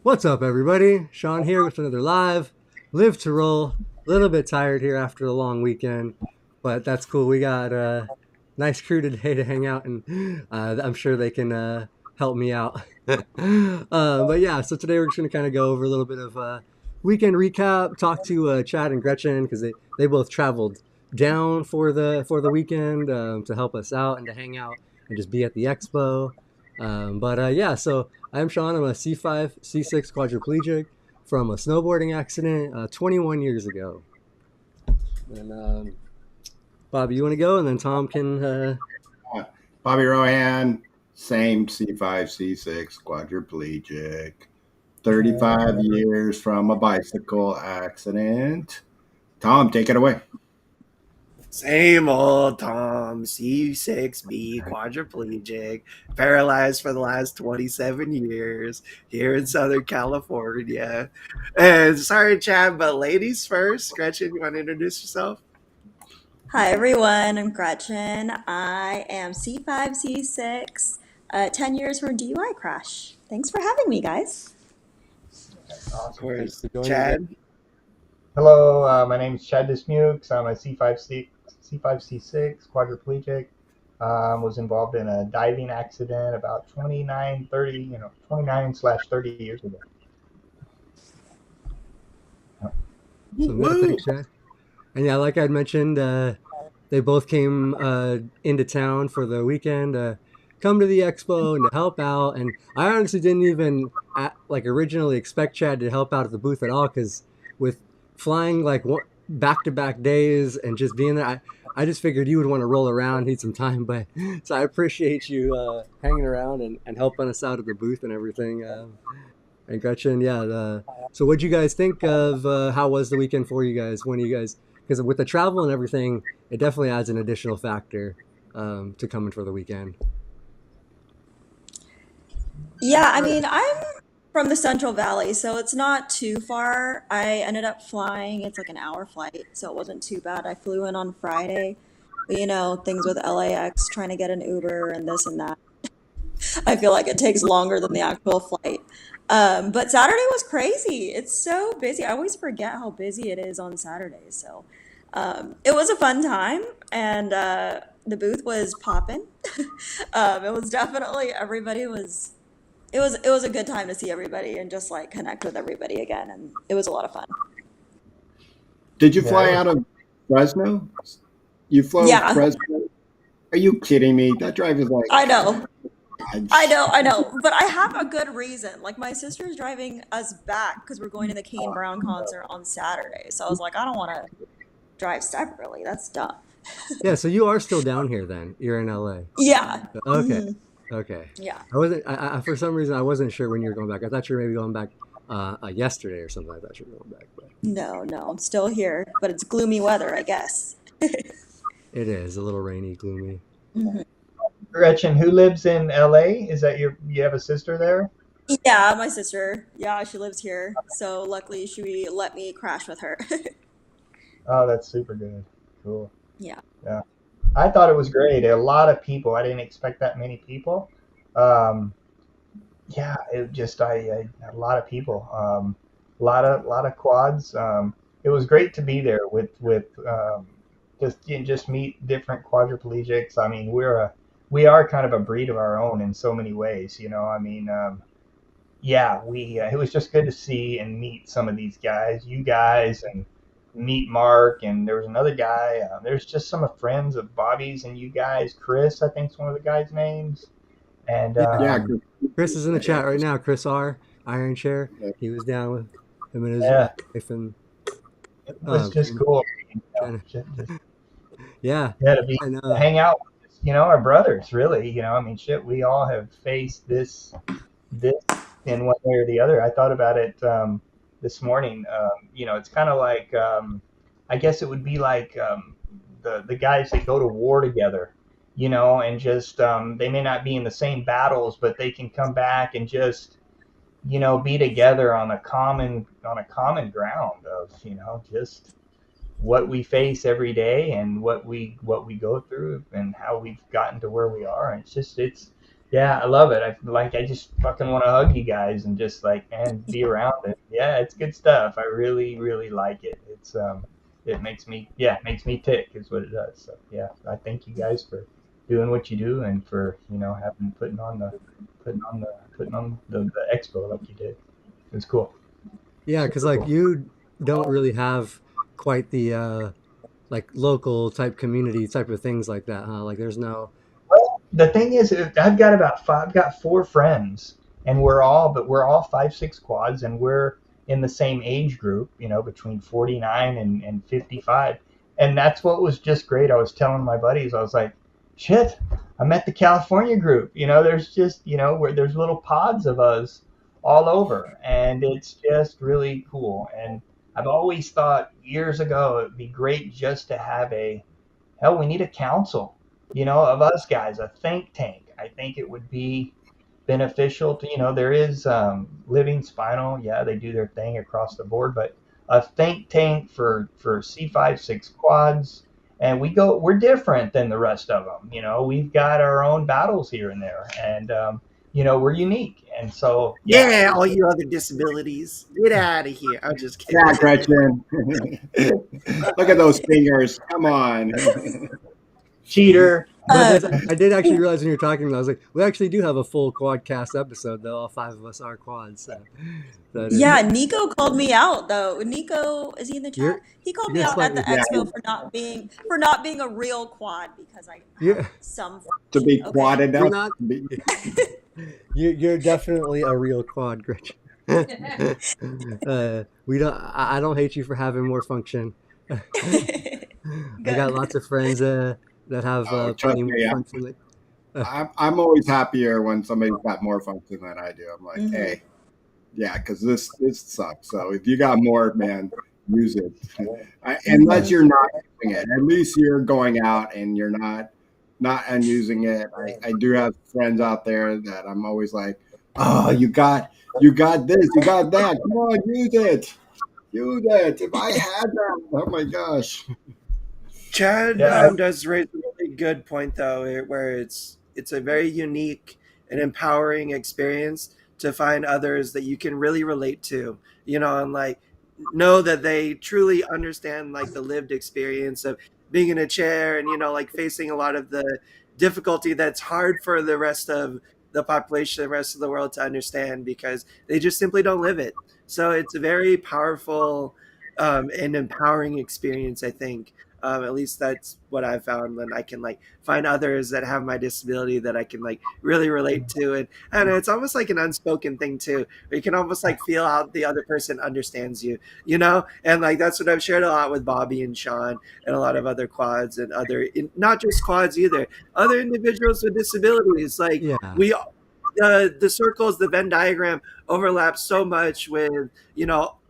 What's up, everybody? Shawn here with another live to roll. A little bit tired here after the long weekend, but that's cool. We got a nice crew today to hang out, and I'm sure they can help me out. But yeah, so today we're just going to kind of go over a little bit of weekend recap, talk to Chad and Gretchen because they both traveled down for the weekend to help us out and to hang out and just be at the expo. But yeah, so I'm Shawn. I'm a C5, C6 quadriplegic from a snowboarding accident 21 years ago. And Bobby, you want to go, and then Tom can. Bobby Rohan, same C5, C6, quadriplegic, 35 years from a bicycle accident. Tom, take it away. Same old Tom, C6B, quadriplegic, paralyzed for the last 27 years here in Southern California. And sorry, Chad, but ladies first. Gretchen, you want to introduce yourself? Hi everyone, I'm Gretchen. I am C5, C6, 10 years from a DUI crash. Thanks for having me, guys. Of course. for joining Chad? Hello, my name is Chad Dismukes. I'm a C5C6 quadriplegic. Was involved in a diving accident about 29/30 years ago. So thanks, Chad. And yeah, like I'd mentioned, they both came into town for the weekend, come to the expo and to help out. And I honestly didn't even originally expect Chad to help out at the booth at all because with flying like back to back days and just being there, I just figured you would want to roll around, need some time. But so I appreciate you hanging around and helping us out at the booth and everything. And Gretchen, yeah. So, what'd you guys think of? How was the weekend for you guys? When you guys, because with the travel and everything, it definitely adds an additional factor to coming for the weekend. Yeah, I mean, I'm from the Central Valley, so it's not too far. I ended up flying, it's like an hour flight, so it wasn't too bad. I flew in on Friday, but things with LAX, trying to get an Uber and this and that. I feel like it takes longer than the actual flight. But Saturday was crazy. It's so busy. I always forget how busy it is on Saturdays. So it was a fun time, and the booth was popping. It was definitely everybody was. It was a good time to see everybody and just like connect with everybody again, and it was a lot of fun. Did you fly out of Fresno? You flew Yeah, Fresno? Are you kidding me? That drive is like, I know. God. I know, but I have a good reason. Like my sister's driving us back because we're going to the Kane Brown concert on Saturday. So I was like, I don't want to drive separately. That's dumb. Yeah. So you are still down here then? You're in LA. Yeah. Okay. Hmm. Okay. Yeah. I wasn't. For some reason I wasn't sure when you were going back. I thought you were maybe going back yesterday or something. I thought you were going back, but No, I'm still here, but it's gloomy weather, I guess. it is a little rainy, gloomy. Hmm. Gretchen, who lives in LA? Is that you have a sister there? Yeah, my sister. Yeah, she lives here. So luckily she let me crash with her. Oh, that's super good. Cool. Yeah. Yeah. I thought it was great. A lot of people. I didn't expect that many people. Um, yeah, it just I a lot of people. A lot of quads. It was great to be there with just meet different quadriplegics. I mean, we are kind of a breed of our own in so many ways. I mean, yeah, we it was just good to see and meet some of these guys, you guys, and meet Mark. And there was another guy. There's just some of friends of Bobby's and you guys. Chris, I think, is one of the guys' names. And Yeah. Yeah, Chris is in the chat right now. Chris R. Iron Chair. He was down with him and his yeah, wife and it was just um, cool. trying to, Just yeah. yeah, to And hang out with, our brothers. Really, I mean, shit, we all have faced this in one way or the other. I thought about it this morning. It's kind of like I guess it would be like the guys that go to war together. And just they may not be in the same battles, but they can come back and just be together on a common ground of just what we face every day and what we go through and how we've gotten to where we are. And it's just Yeah, I love it. I just fucking want to hug you guys and just like and be around it. Yeah, it's good stuff. I really really like it. It makes me makes me tick is what it does. So yeah, I thank you guys for doing what you do and for having putting on the expo like you did. It's cool. Yeah, because Super like cool. you don't really have quite the like local type community type of things like that, huh? Like there's no. Well, the thing is, I've got four friends, and we're all 5'6" quads, and we're in the same age group, between 49 and 55. And that's what was just great. I was telling my buddies, I was like, shit, I met the California group. There's just, where there's little pods of us all over, and it's just really cool. And I've always thought years ago it'd be great just to have hell, we need a council, of us guys, a think tank. I think it would be beneficial to, there is Living Spinal. Yeah, they do their thing across the board, but a think tank for C5-6 quads. And we're different than the rest of them. We've got our own battles here and there. And, we're unique. And so, yeah, Yeah, all you other disabilities, get out of here. I'm just Yeah, kidding. Gretchen. Look at those fingers. Come on. cheater. But Uh, that's, I did actually realize when you were talking, I was like, we actually do have a full quadcast episode though. All five of us are quads. So that is yeah, Nico called me out though. Nico, is he in the chat? you're He called me you're out at the slightly Yeah, expo for not being a real quad because I have you're some to function. be Okay. quadded you're up. not you're definitely a real quad, Gretchen. We don't. I don't hate you for having more function. I got Good. lots of friends that have Oh, trust plenty more me, function. I'm always happier when somebody's got more function than I do. I'm like, Hmm. hey, yeah, because this sucks. So if you got more, man, use it. Unless Hmm. you're not using it, at least you're going out and you're not unusing it. I do have friends out there that I'm always like, oh, you got this, you got that. Come on, use it. If I had that, oh my gosh. Chad Yeah. does raise a really good point though, where it's a very unique and empowering experience to find others that you can really relate to, and like know that they truly understand like the lived experience of being in a chair and like facing a lot of the difficulty that's hard for the rest of the population, the rest of the world to understand because they just simply don't live it. So it's a very powerful and empowering experience, I think. At least that's what I've found when I can like find others that have my disability that I can like really relate to. And it's almost like an unspoken thing too, where you can almost like feel how the other person understands you, And like that's what I've shared a lot with Bobby and Shawn and a lot of other quads and not just quads either, other individuals with disabilities. Like Yeah, we the circles, the Venn diagram overlaps so much with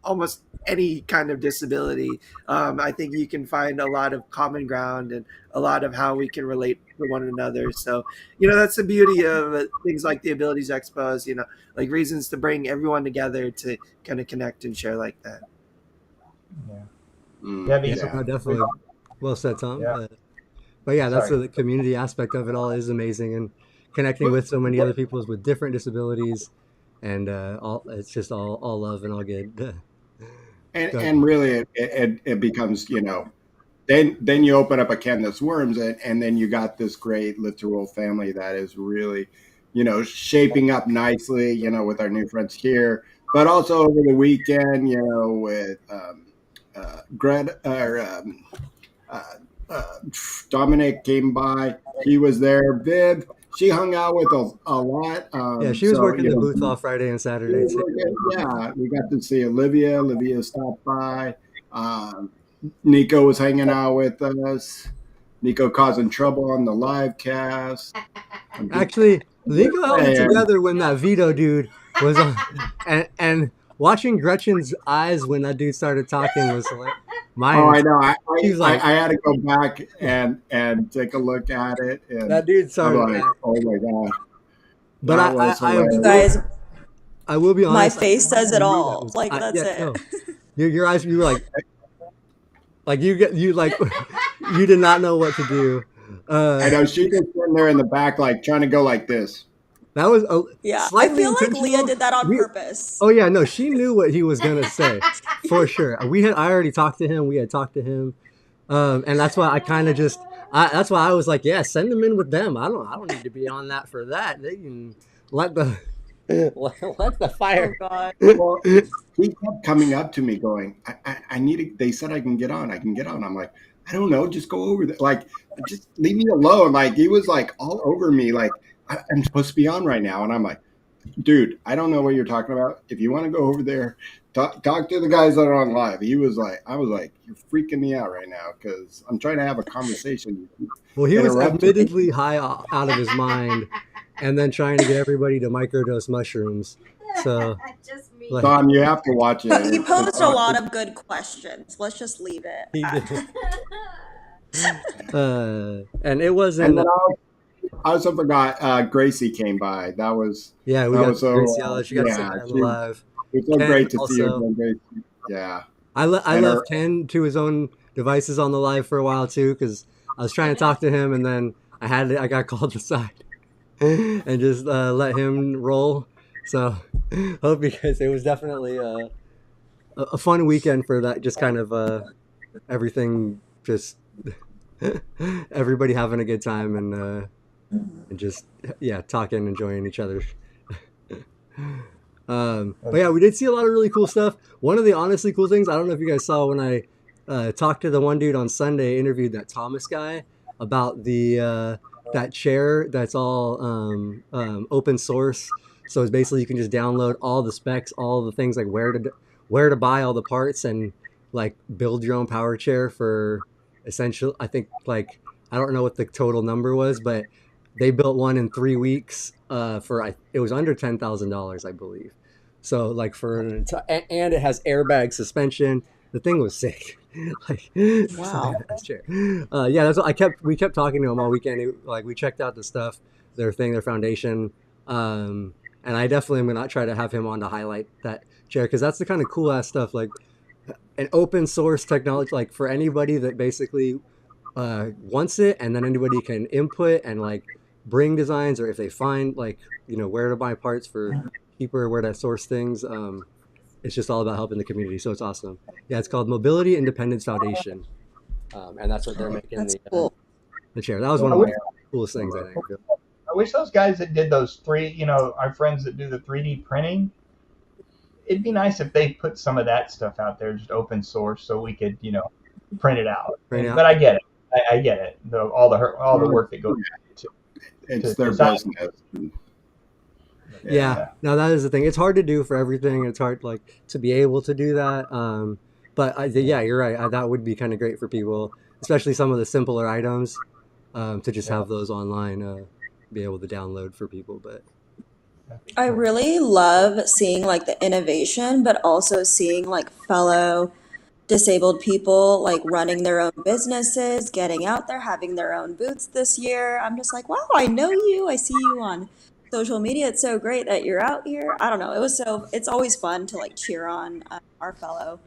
almost any kind of disability. I think you can find a lot of common ground and a lot of how we can relate to one another. So that's the beauty of things like the Abilities Expos. Like reasons to bring everyone together to kind of connect and share like that. Yeah. Yeah, Mm, yeah, because yeah. no, definitely. Well said, Tom. yeah. But yeah, that's Sorry. the community aspect of it all is amazing, and connecting But, with so many but, other people with different disabilities, and all it's just all love and all good. and But and really, it becomes then you open up a can that's worms, and then you got this great literal family that is really shaping up nicely, with our new friends here, but also over the weekend, with Greta or uh, uh, Dominic came by. He was there. Viv, she hung out with a lot. yeah, she was So working the booth all Friday and Saturday too. yeah, we got to see Olivia. Olivia stopped by. Um, Nico was hanging out with us. Nico causing trouble on the live cast. Actually, Nico held it And, together when that Vito dude was on, and watching Gretchen's eyes when that dude started talking was like oh, mine. I know. She was like, I had to go back and take a look at it, and that dude I'm started. like, oh my god, But that was You hilarious. guys, I will be my honest. face says I it knew that all. was. Like that's Yeah, it. no, your eyes. You were like you like you did not know what to do. I know she just sitting there in the back, like trying to go like this. That was Yeah, I slightly feel like Leah intentional. did that on We, purpose. oh yeah, no, she knew what he was gonna say for sure. I already talked to him. We had talked to him, and that's why I kind of just. That's why I was like, yeah, send them in with them. I don't need to be on that for that. They can let the let the Oh fire. God. Well, he kept coming up to me going, I need to, they said I can get on. I can get on. I'm like, I don't know. Just go over there. Like, just leave me alone. Like, he was like all over me. Like, I'm supposed to be on right now. And I'm like, dude, I don't know what you're talking about. If you want to go over there, talk to the guys that are on live. He was like, I was like, you're freaking me out right now because I'm trying to have a conversation. Well, he was Interrupting. admittedly high out of his mind, and then trying to get everybody to microdose mushrooms. So, like, Tom, you have to watch it. He posed a lot of good questions. Let's just leave it. he did. And it And wasn't. then I also forgot Gracie came by. Yeah, we That got was so Gracie Ellis. You got to say yeah. hi on the live. It's so Ken great to see you also. again, Gracie. Yeah, I and her. left Ken to his own devices on the live for a while too, because I was trying to talk to him, and then I got called aside and just let him roll. So hope because it was definitely a fun weekend for that. Just kind of everything, just everybody having a good time and just yeah, talking, enjoying each other. But yeah, we did see a lot of really cool stuff. One of the honestly cool things, I don't know if you guys saw when I talked to the one dude on Sunday, interviewed that Thomas guy about the that chair that's all open source. So it's basically you can just download all the specs, all the things like where to buy all the parts and like build your own power chair for essential. I think like I don't know what the total number was, but they built one in 3 weeks it was under $10,000, I believe. So like and it has airbag suspension. The thing was sick. Like Wow. nice chair. Yeah, that's what we kept talking to him all weekend. Like we checked out the stuff, their foundation, and I definitely am gonna try to have him on to highlight that chair because that's the kind of cool ass stuff like an open source technology like for anybody that basically wants it, and then anybody can input and like bring designs, or if they find like where to buy parts for cheaper, where to source things. It's just all about helping the community, so it's awesome. Yeah, it's called Mobility Independence Foundation, and that's what they're making That's cool. the chair. That was one I of my wish, coolest things, I think. I wish those guys that did those our friends that do the 3D printing, it'd be nice if they put some of that stuff out there, just open source, so we could, print it out. But I get it. I get it. All the work that goes into It's their business. Yeah. Now that is the thing. It's hard to do for everything. It's hard like to be able to do that. But yeah, you're right. That would be kind of great for people, especially some of the simpler items, to just have those online, be able to download for people. But I really love seeing like the innovation, but also seeing like fellow disabled people like running their own businesses, getting out there, having their own booths this year. I'm just like, wow, I know you. I see you on social media. It's so great that you're out here. I don't know. It's always fun to like cheer on our fellow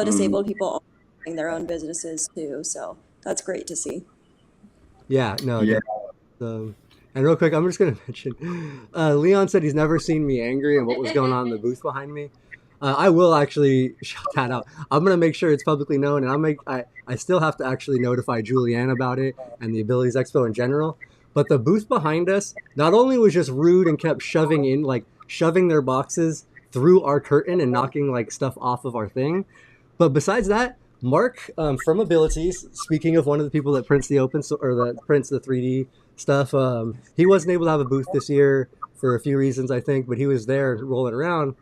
disabled people having their own businesses too. So that's great to see. yeah, no, Yeah. and real quick, I'm just gonna mention, Leon said he's never seen me angry and what was going on in the booth behind me. I will actually shout that out. I'm gonna make sure it's publicly known, and I still have to actually notify Julianne about it and the Abilities Expo in general. But the booth behind us not only was just rude and kept shoving their boxes through our curtain and knocking like stuff off of our thing, but besides that, Mark from Abilities, speaking of one of the people that prints that prints the 3D stuff, he wasn't able to have a booth this year for a few reasons, I think, but he was there rolling around.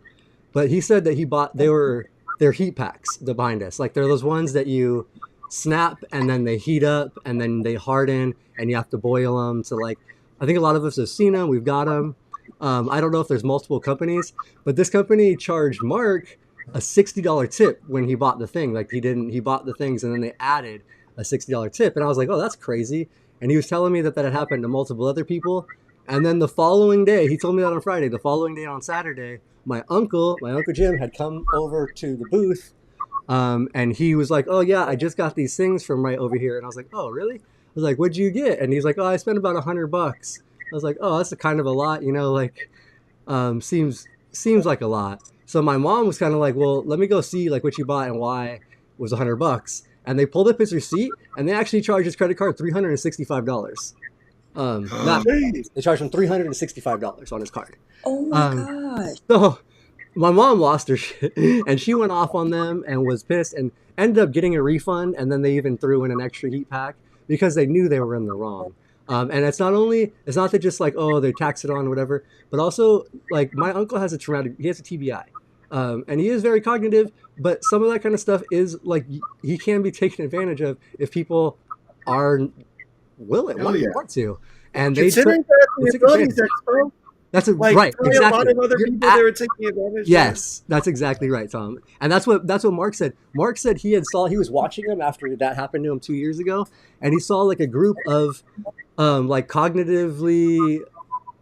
But he said that they're heat packs behind us. Like they're those ones that you snap and then they heat up and then they harden and you have to boil them. So like, I think a lot of us have seen them. We've got them. I don't know if there's multiple companies, but this company charged Mark a $60 tip when he bought the thing. Like he bought the things and then they added a $60 tip. And I was like, oh, that's crazy. And he was telling me that had happened to multiple other people. And then the following day, he told me that on Friday, the following day on Saturday, my uncle Jim had come over to the booth, and he was like, oh yeah, I just got these things from right over here. And I was like, oh really? I was like, what'd you get? And he's like, oh, I spent about $100 I was like, oh, that's a kind of a lot, like seems like a lot. So my mom was kind of like, well, let me go see like what you bought and why it was $100. And they pulled up his receipt and they actually charged his credit card $365. Not Jeez. they charged him $365 on his card. Oh my Um, gosh. so my mom lost her shit and she went off on them and was pissed and ended up getting a refund. And then they even threw in an extra heat pack because they knew they were in the wrong. And it's not that just like, oh, they tax it on or whatever, but also like my uncle has he has a TBI. And he is very cognitive, but some of that kind of stuff is like, he can be taken advantage of if people are willing, Hell yeah. want to. And Considering that the took Abilities advantage. Expo, That's like right, probably exactly. a lot of other You're people they were taking advantage of. Yes, that's exactly right, Tom. And that's what Mark said. Mark said he was watching them after that happened to him 2 years ago, and he saw like a group of like cognitively,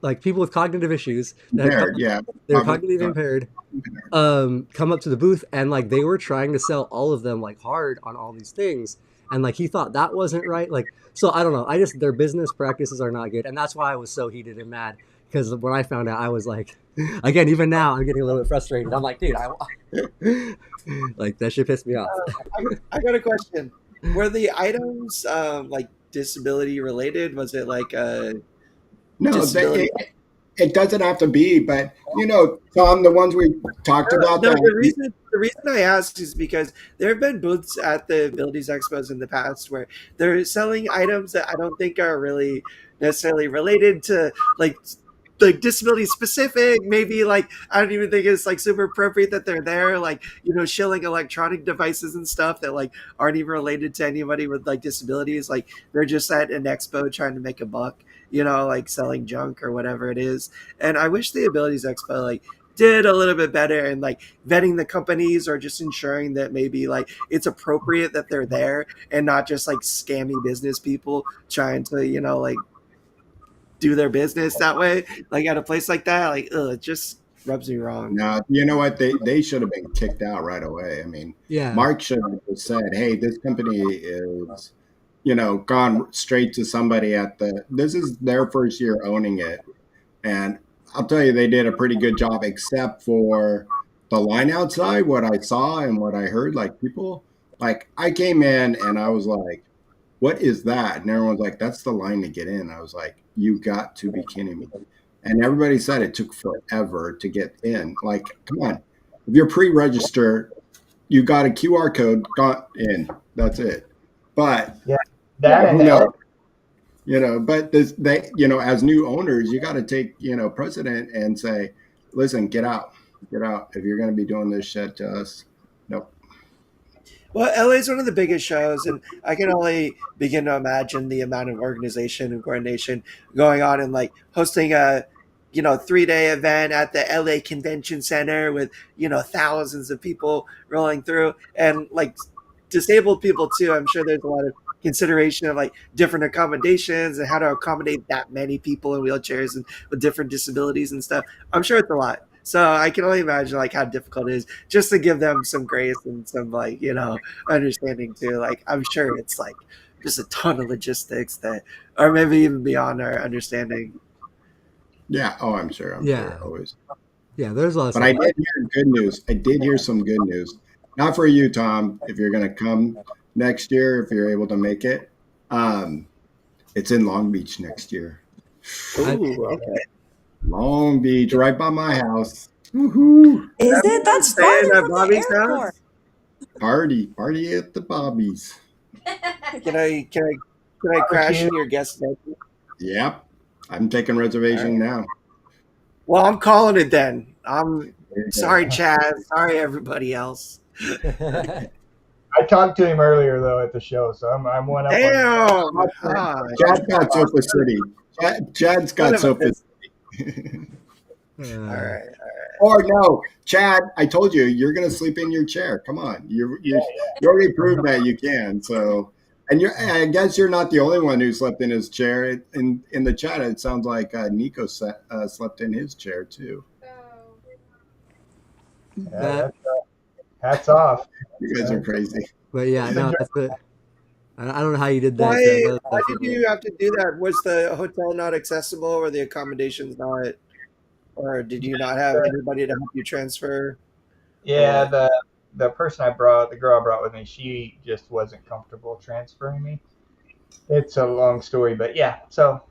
like people with cognitive issues that Impaired, yeah. they're cognitively impaired, come up to the booth and like they were trying to sell all of them like hard on all these things, and like he thought that wasn't right. Like, so I don't know. Their business practices are not good, and that's why I was so heated and mad. Because when I found out, I was like, again, even now, I'm getting a little bit frustrated. I'm like, dude, like that shit pissed me off. I got a question. Were the items like disability related? Was it like No, disability? it doesn't have to be, but Tom, the ones we talked about. No, the reason I asked is because there have been booths at the Abilities Expos in the past where they're selling items that I don't think are really necessarily related to like disability specific. Maybe like I don't even think it's like super appropriate that they're there, like shilling electronic devices and stuff that like aren't even related to anybody with like disabilities. Like they're just at an expo trying to make a buck, like selling junk or whatever it is. And I wish the Abilities Expo like did a little bit better in like vetting the companies or just ensuring that maybe like it's appropriate that they're there and not just like scammy business people trying to like do their business that way, like at a place like that. Like, it just rubs me wrong. No, you know what? They should have been kicked out right away. I mean, Yeah. Mark should have just said, "Hey, this company is, gone straight to somebody this is their first year owning it." And I'll tell you, they did a pretty good job, except for the line outside, what I saw and what I heard. Like people, like I came in and I was like, what is that? And everyone's like, that's the line to get in. I was like, you got to be kidding me. And everybody said it took forever to get in. Like, come on. If you're pre-registered, you got a QR code, got in. That's it. But Yeah, that and but as new owners, you got to take, precedent and say, listen, get out. If you're going to be doing this shit to us, nope. Well, LA is one of the biggest shows, and I can only begin to imagine the amount of organization and coordination going on and like hosting a 3-day event at the LA Convention Center with thousands of people rolling through, and like disabled people too. I'm sure there's a lot of consideration of like different accommodations and how to accommodate that many people in wheelchairs and with different disabilities and stuff. I'm sure it's a lot. So I can only imagine like how difficult it is just to give them some grace and some like, understanding too. Like I'm sure it's like just a ton of logistics that are maybe even beyond our understanding. Yeah. Oh, I'm sure. I'm sure. Always. Yeah, there's a lot of But stuff. I did hear good news. I did hear some good news. Not for you, Tom, if you're going to come next year, if you're able to make it. It's in Long Beach next year. Ooh, okay. Long Beach, right by my house. Woohoo! Is it? That's Staying farther at from Bobby's the airport. Party at the Bobbies. Can I crash in your guest bedroom? Yep. I'm taking reservation now. Well, I'm calling it then. I'm There you go. sorry, Chad. Sorry, everybody else. I talked to him earlier though at the show, so I'm one up. Damn. Chad's got Sofa City. Chad's got Sofa City. All right. Or no, Chad, I told you, you're going to sleep in your chair. Come on. You already proved that you can. So, and I guess you're not the only one who slept in his chair. In the chat, it sounds like Nico slept in his chair too. Yeah, hats off. You guys are crazy. But yeah, no, I don't know how you did that, Jen. Why? That was Why did definitely. you have to do that? Was the hotel not accessible, or the accommodations not, or did you not have anybody to help you transfer, or Yeah, what? the person I brought, the girl I brought with me, she just wasn't comfortable transferring me. It's a long story, but yeah. So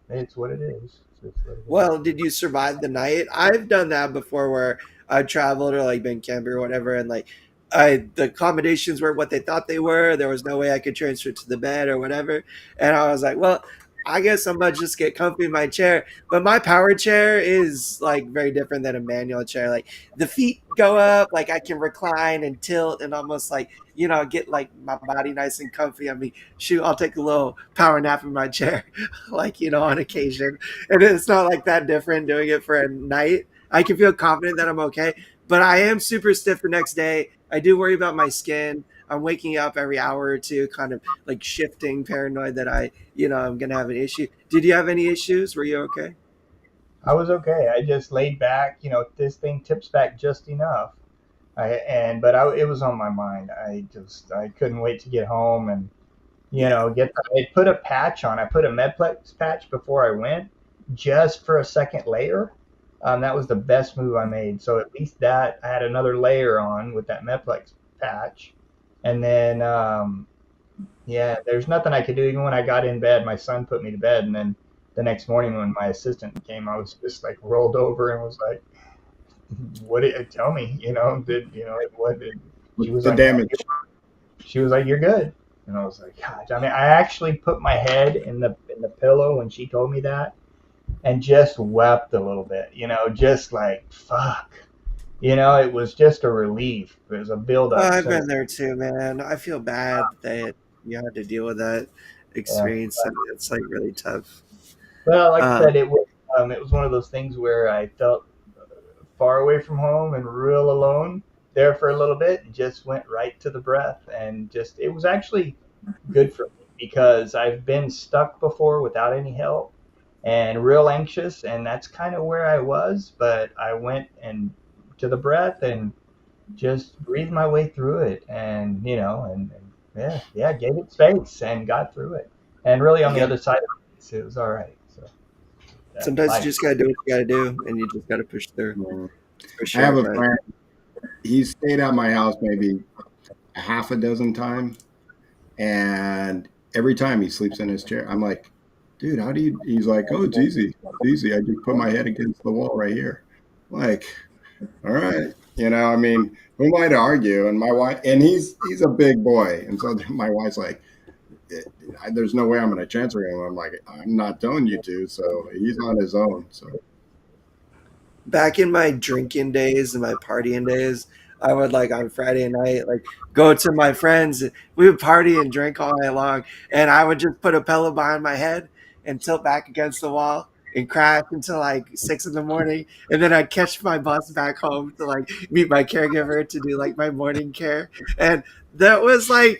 it's what it is. It's what it is. Well, did you survive the night? I've done that before where I've traveled or like been camping or whatever, and like the accommodations were what they thought they were. There was no way I could transfer to the bed or whatever. And I was like, well, I guess I'm gonna just get comfy in my chair. But my power chair is like very different than a manual chair. Like the feet go up, like I can recline and tilt and almost like, get like my body nice and comfy. I mean, shoot, I'll take a little power nap in my chair, like, on occasion, and it's not like that different doing it for a night. I can feel confident that I'm okay, but I am super stiff the next day. I do worry about my skin. I'm waking up every hour or two, kind of like shifting, paranoid that I'm gonna have an issue. Did you have any issues? Were you okay? I was okay. I just laid back. This thing tips back just enough. It was on my mind. I couldn't wait to get home and Yeah. I put a patch on. I put a Medplex patch before I went, just for a second layer. That was the best move I made. So at least that I had another layer on with that Medplex patch, and then yeah, there's nothing I could do. Even when I got in bed, my son put me to bed, and then the next morning when my assistant came, I was just like rolled over and was like, "What did tell me? What did?" She was The like, damage. she was like, "You're good," and I was like, "God." I mean, I actually put my head in the pillow when she told me that, and just wept a little bit. Just like fuck. It was just a relief. It was a build Oh, up I've since. been there too, man. I feel bad that you had to deal with that Yeah. experience. It's like really tough. Well, like I Um, said, it was one of those things where I felt far away from home and real alone there for a little bit, and just went right to the breath, and just it was actually good for me because I've been stuck before without any help and real anxious, and that's kind of where I was. But I went and to the breath and just breathed my way through it, and and yeah, yeah, gave it space and got through it. And really, on you the got other side of it was all right. So yeah, sometimes you life. just gotta do what you gotta do, and you just gotta push through for I have sure. a But friend. He stayed at my house maybe a half a dozen times, and every time he sleeps in his chair. I'm like, dude, how do you? He's like, oh, it's easy. It's easy. I just put my head against the wall right here. Like, all right, I mean, who am I to argue? And my wife, and he's a big boy, and so my wife's like, there's no way I'm going to transfer him. I'm like, I'm not telling you to. So he's on his own. So back in my drinking days and my partying days, I would like on Friday night, like go to my friends. We would party and drink all night long, and I would just put a pillow behind my head and tilt back against the wall and crash until like 6 in the morning, and then I'd catch my bus back home to like meet my caregiver to do like my morning care. And that was when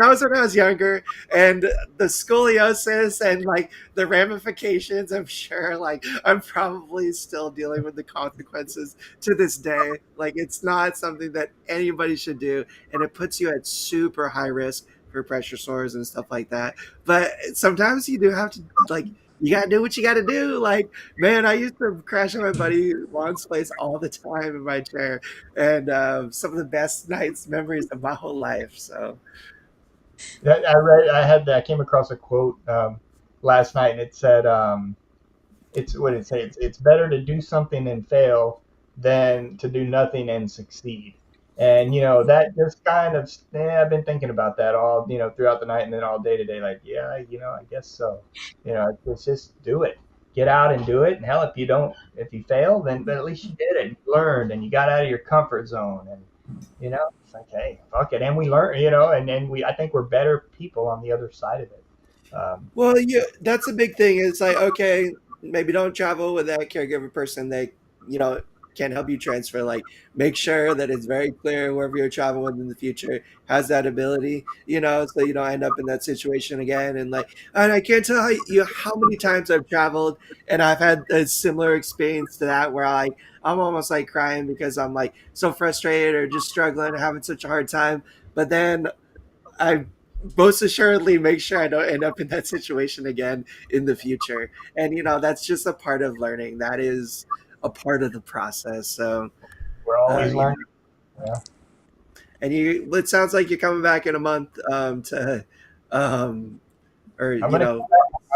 I was younger, and the scoliosis and like the ramifications, I'm sure like I'm probably still dealing with the consequences to this day. Like it's not something that anybody should do, and it puts you at super high risk for pressure sores and stuff like that. But sometimes you do have to like you gotta do what you gotta do. Like, man, I used to crash at my buddy Juan's place all the time in my chair, and some of the best nights memories of my whole life. So I came across a quote last night, and it said, it's what did it say? It's better to do something and fail than to do nothing and succeed. And that just kind of, I've been thinking about that all throughout the night, and then all day today. Like, yeah, I guess so. It's just do it, get out and do it. And hell, if you fail, then but at least you did it, and you learned, and you got out of your comfort zone, and it's like, hey, fuck it, and we learn, and then I think we're better people on the other side of it. well, yeah, that's a big thing. It's like, okay, maybe don't travel with that caregiver person that, you know, can help you transfer. Like, make sure that it's very clear wherever you're traveling with in the future has that ability, so you don't end up in that situation again. And I can't tell you how many times I've traveled and I've had a similar experience to that where I'm almost like crying because I'm like so frustrated or just struggling, having such a hard time. But then I most assuredly make sure I don't end up in that situation again in the future. And that's just a part of learning. That is a part of the process. So, We're always you learning. know, Yeah. and it sounds like you're coming back in a month to, um, or I'm gonna.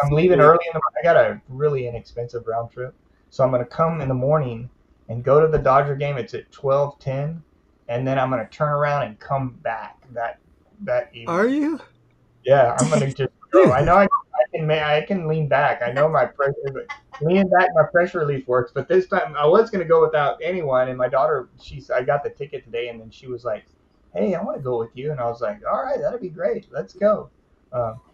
I'm leaving wait, early in the. I got a really inexpensive round trip, so I'm gonna come in the morning and go to the Dodger game. It's at 12:10, and then I'm gonna turn around and come back that Are evening. you? Yeah, I'm gonna just go. I know I can lean back. I know my pressure, leaning back, my pressure relief works. But this time I was gonna go without anyone, and my daughter, I got the ticket today, and then she was like, "Hey, I want to go with you," and I was like, "All right, that'd be great. Let's go."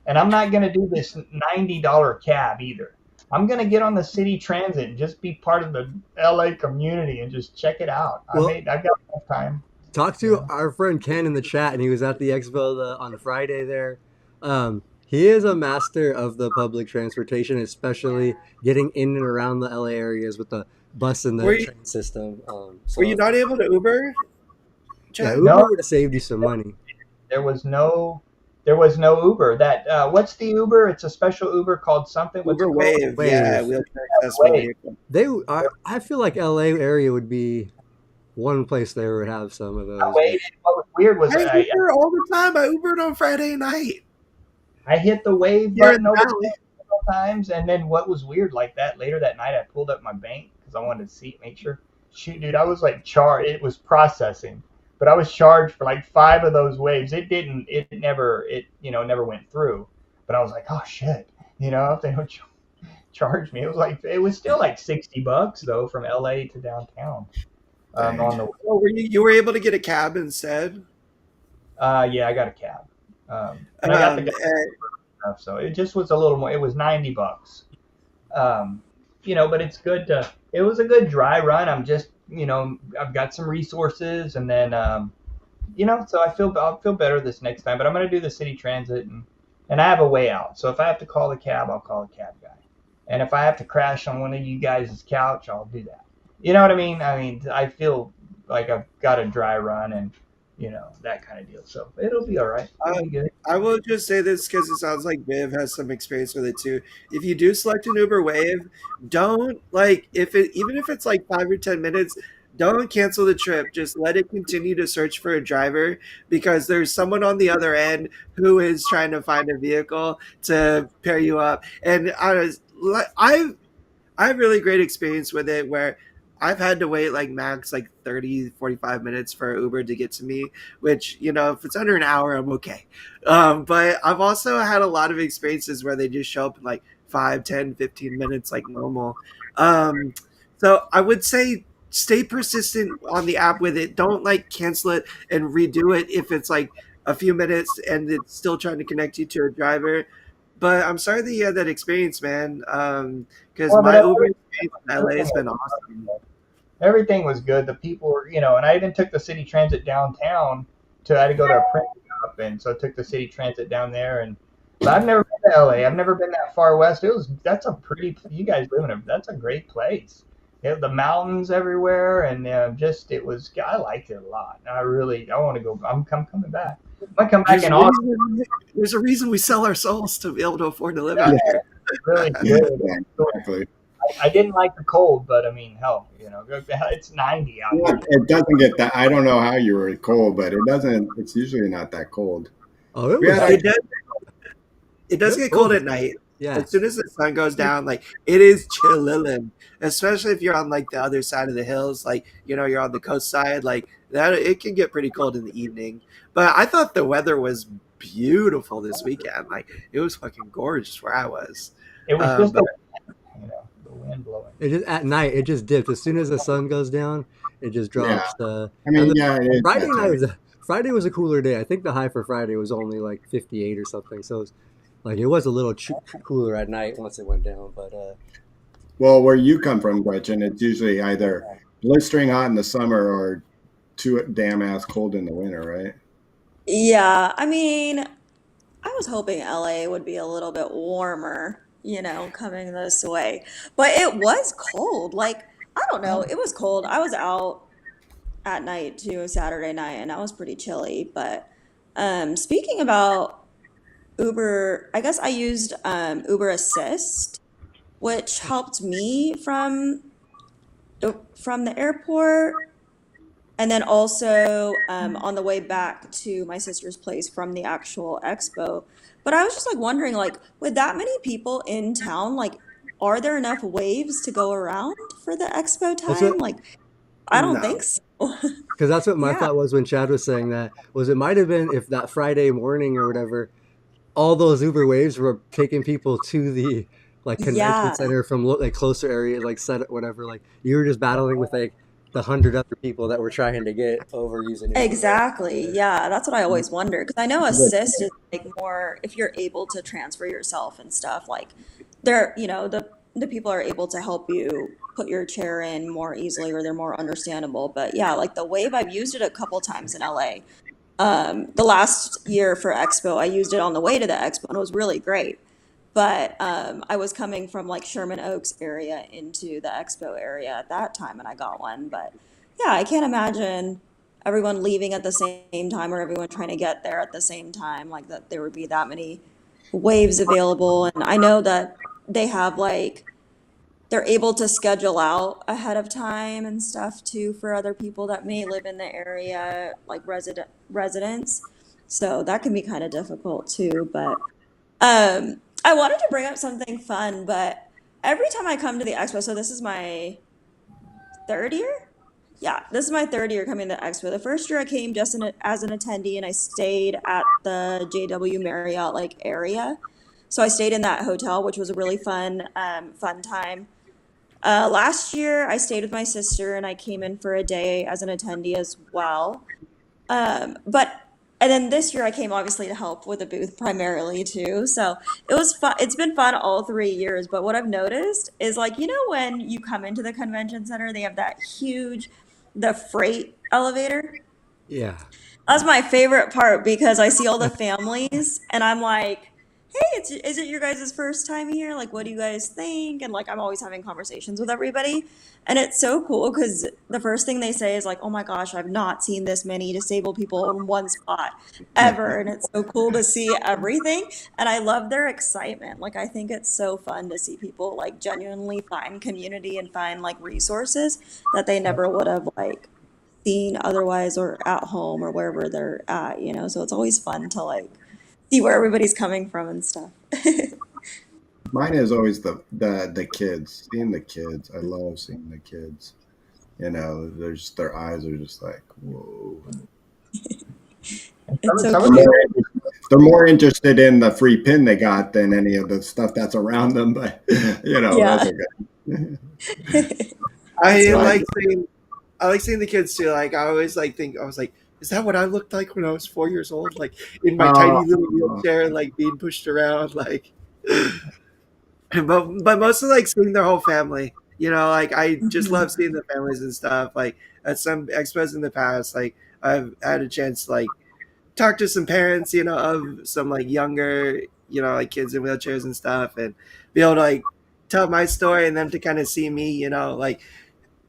And I'm not gonna do this $90 cab either. I'm gonna get on the city transit and just be part of the LA community and just check it out. Well, I've got enough time, talk you to know. our friend Ken in the chat, and he was at the expo on Friday there. He is a master of the public transportation, especially getting in and around the LA areas with the bus and were the you, train system. were you So not able to Uber, yeah, Chad? Uber No, would have saved you some money. There was no there was no Uber. That what's the Uber? It's a special Uber called something. What's Uber it called? Wave, yeah, Wave. wheelchair accessible Wait. vehicle. They, I feel like LA area would be one place they would have some of I those. waited. What was weird was I Uber all the time. I Ubered on Friday night I hit the wave here in button the over valley. several times, and then what was weird like that later that night, I pulled up my bank because I wanted to see, make sure. Shoot, dude, I was like charged. It was processing, but I was charged for like five of those waves. It didn't. It never. It never went through. But I was like, oh shit. If they don't charge me, it was still like $60 though from LA to downtown. Dang. On the Oh, you were able to get a cab instead? Yeah, I got a cab, and I got the guy And stuff, so it just was a little more. It was $90. Um, but it's good to. It was a good dry run. I'm just, I've got some resources, and then, so I'll feel better this next time. But I'm gonna do the city transit, and I have a way out. So if I have to call the cab, I'll call the cab guy, and if I have to crash on one of you guys' couch, I'll do that. You know what I mean? I feel like I've got a dry run, and that kind of deal. So it'll be all right. It'll be good. I will just say this because it sounds like Viv has some experience with it too. If you do select an Uber Wave, don't like if it even if it's like 5 or 10 minutes, don't cancel the trip. Just let it continue to search for a driver because there's someone on the other end who is trying to find a vehicle to pair you up. And I have really great experience with it where I've had to wait like max like 30, 45 minutes for Uber to get to me, which, if it's under an hour, I'm okay. But I've also had a lot of experiences where they just show up in like 5, 10, 15 minutes like normal. Um, so I would say stay persistent on the app with it. Don't like cancel it and redo it if it's like a few minutes and it's still trying to connect you to a driver. But I'm sorry that you had that experience, man. Because Well, but my Uber experience in LA has been awesome. everything was good. The people were, and I even took the city transit downtown I had to go to a print shop, and so I took the city transit down there. But I've never been to LA. I've never been that far west. That's a pretty, you guys live that's a great place. The mountains everywhere, and I liked it a lot. I want to go. I'm coming back. I might come back There's in a August. reason. There's a reason we sell our souls to be able to afford to live Yeah, out Yeah, here. really yeah, good. exactly. I didn't like the cold, but I mean, hell, it's 90 out Yeah, here. it doesn't get that. I don't know how you were cold, but it doesn't. It's usually not that cold. Oh, it We had was our It does. It it does was get cold cold this at morning. night. Yeah, As soon as the sun goes down, like it is chillin'. Especially if you're on like the other side of the hills, like you're on the coast side, like that. It can get pretty cold in the evening. But I thought the weather was beautiful this weekend. Like it was fucking gorgeous where I was. It was just But the wind blowing. it just at night it just dipped as soon as the sun goes down. It just yeah. drops. I And mean, the yeah, it is Friday that night time. was a cooler day. I think the high for Friday was only like 58 or something. So it was a little cooler at night once it went down. But Well, where you come from, Gretchen, it's usually either blistering hot in the summer or too damn ass cold in the winter, right? Yeah, I mean, I was hoping LA would be a little bit warmer, coming this way. But it was cold. Like, I don't know, it was cold. I was out at night too, Saturday night, and that was pretty chilly. But speaking about Uber. I guess I used Uber Assist, which helped me from the airport, and then also on the way back to my sister's place from the actual expo. But I was just like wondering, like, with that many people in town, like, are there enough waves to go around for the expo That's time? what, Like, I don't No. think so. because that's what my Yeah. thought was when Chad was saying that. Was it might have been if that Friday morning or whatever, all those Uber waves were taking people to the like convention Yeah. center from like closer areas, like set whatever. Like you were just battling with like the 100 other people that were trying to get over using Uber. Exactly. Yeah. Yeah, that's what I always wonder. Because I know But assist is like more if you're able to transfer yourself and stuff, like they're, the people are able to help you put your chair in more easily or they're more understandable. But yeah, like the Wave, I've used it a couple times in LA. The last year for Expo, I used it on the way to the Expo and it was really great. But I was coming from like Sherman Oaks area into the Expo area at that time and I got one. But yeah, I can't imagine everyone leaving at the same time or everyone trying to get there at the same time, like that there would be that many waves available. And I know that they have like they're able to schedule out ahead of time and stuff too for other people that may live in the area, like residents. So that can be kind of difficult too. But I wanted to bring up something fun, but every time I come to the expo, so this is my third year. Yeah, this is my third year coming to Expo. The first year I came just as an attendee, and I stayed at the JW Marriott like area. So I stayed in that hotel, which was a really fun time. Last year I stayed with my sister, and I came in for a day as an attendee as well. But and then this year I came obviously to help with the booth primarily too. So it was fun. It's been fun all 3 years. But what I've noticed is like, when you come into the convention center, they have that huge, the freight elevator. Yeah. That's my favorite part because I see all the families and I'm like, hey, is it your guys' first time here? Like, what do you guys think? And like, I'm always having conversations with everybody. And it's so cool because the first thing they say is like, oh my gosh, I've not seen this many disabled people in one spot ever. And it's so cool to see everything. And I love their excitement. Like, I think it's so fun to see people like genuinely find community and find like resources that they never would have like seen otherwise or at home or wherever they're at. So it's always fun to like see where everybody's coming from and stuff. mine is always the kids, seeing the kids. I love seeing the kids. There's their eyes are just like, whoa. And It's so They're some of cute. these, more, they're more interested in the free pin they got than any of the stuff that's around them. But that's Yeah. okay. That's I fun. like seeing I like seeing the kids too. Like I always like think I was like, is that what I looked like when I was 4 years old? Like in my Uh, tiny little wheelchair, like being pushed around, like but mostly like seeing their whole family. Like I just Mhm. love seeing the families and stuff. Like at some expos in the past, like I've had a chance to like talk to some parents, of some like younger, like kids in wheelchairs and stuff, and be able to like tell my story and them to kind of see me, like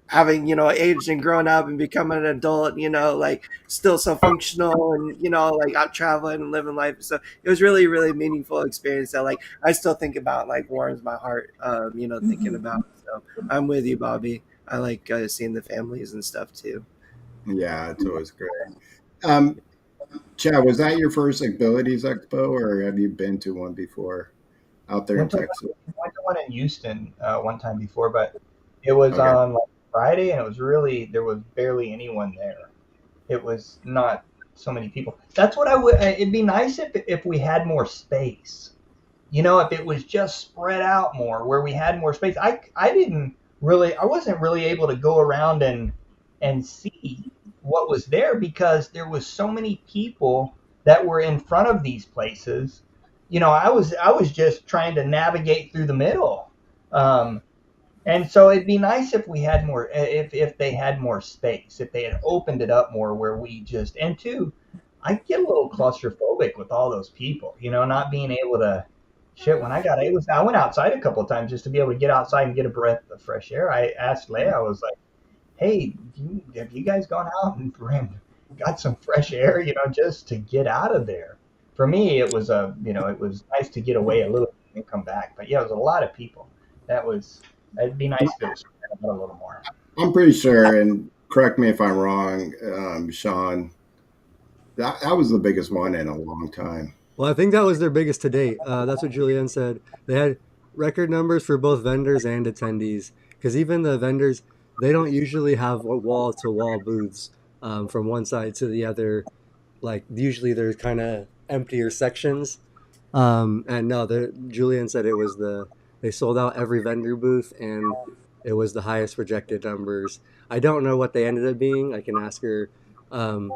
having aged and grown up and become an adult, like still so functional and like out traveling and living life. So it was really really meaningful experience that like I still think about, like warms my heart, thinking Mhm. about. So I'm with you, Bobby. I like seeing the families and stuff too. yeah, it's always great. Um, Chad, was that your first Abilities Expo, or have you been to one before out there in went to Texas? went to one in Houston one time before, but it was Okay. on like Friday, and it was really there was barely anyone there. It was not so many people. That's what I would. It'd be nice if we had more space. If it was just spread out more, where we had more space. I wasn't really able to go around and see what was there because there was so many people that were in front of these places. I was just trying to navigate through the middle. Um, and so it'd be nice if we had more, if they had more space, if they had opened it up more, where we just, and two, I get a little claustrophobic with all those people, not being able to, shit. When I went outside a couple of times just to be able to get outside and get a breath of fresh air. I asked Leia, I was like, hey, have you guys gone out and got some fresh air, just to get out of there for me, it was it was nice to get away a little and come back. But yeah, it was a lot of people. It'd be nice if it was spread out a little more. I'm pretty sure, and correct me if I'm wrong, Shawn, that was the biggest one in a long time. Well, I think that was their biggest to date. That's what Julianne said. They had record numbers for both vendors and attendees. Because even the vendors, they don't usually have wall to wall booths from one side to the other. Like usually there's kind of emptier sections. And no, Julian said they sold out every vendor booth and it was the highest projected numbers. I don't know what they ended up being. I can ask her um,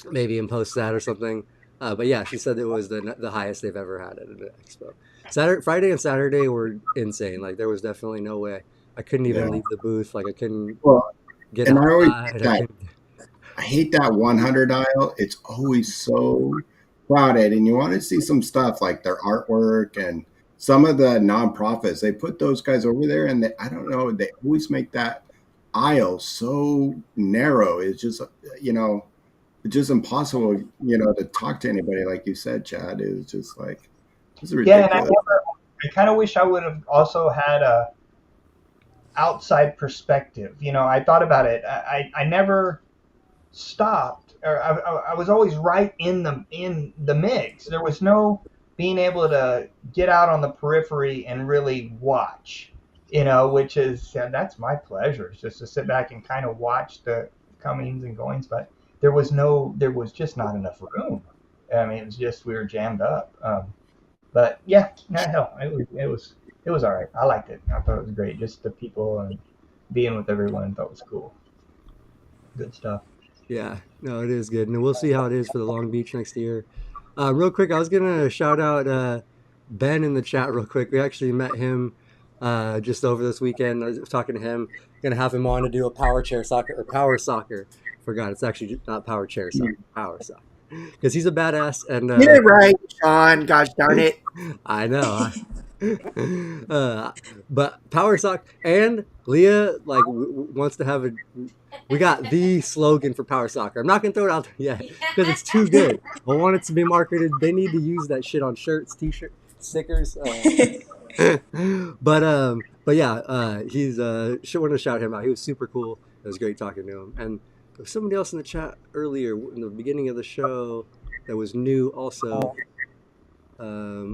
maybe in post that or something. But yeah, she said it was the highest they've ever had at an expo. Friday and Saturday were insane. Like there was definitely no way I couldn't even Yeah. leave the booth. Like I couldn't Well, get and outside. I hate that 100 aisle. It's always so crowded, and you want to see some stuff like their artwork and some of the nonprofits. They put those guys over there, and I don't know. They always make that aisle so narrow. It's just it's just impossible, to talk to anybody. Like you said, Chad, it was just like this is Yeah, and ridiculous. I kind of wish I would have also had a outside perspective. I thought about it. I never stopped, or I was always right in the mix. There was no being able to get out on the periphery and really watch. Which is that's my pleasure, is just to sit back and kind of watch the comings and goings. But there was just not enough room. I mean, it was just we were jammed up. But yeah, hell, it was all right. I liked it. I thought it was great. Just the people and being with everyone, thought it was cool. Good stuff. Yeah, no, it is good, and we'll see how it is for the Long Beach next year. Real quick, I was gonna shout out Ben in the chat real quick. We actually met him just over this weekend. I was talking to him. Gonna have him on to do a power chair soccer or power soccer. Forgot it's actually not power chair soccer, power soccer. Because he's a badass, and Get it right, Shawn. Gosh darn it. I know. But power sock and Leah wants to have a. We got the slogan for power soccer. I'm not gonna throw it out there yet because it's too good. I want it to be marketed. They need to use that shit on shirts, t-shirt, stickers. But yeah, he's should want to shout him out. He was super cool. It was great talking to him. And there was somebody else in the chat earlier in the beginning of the show that was new also. I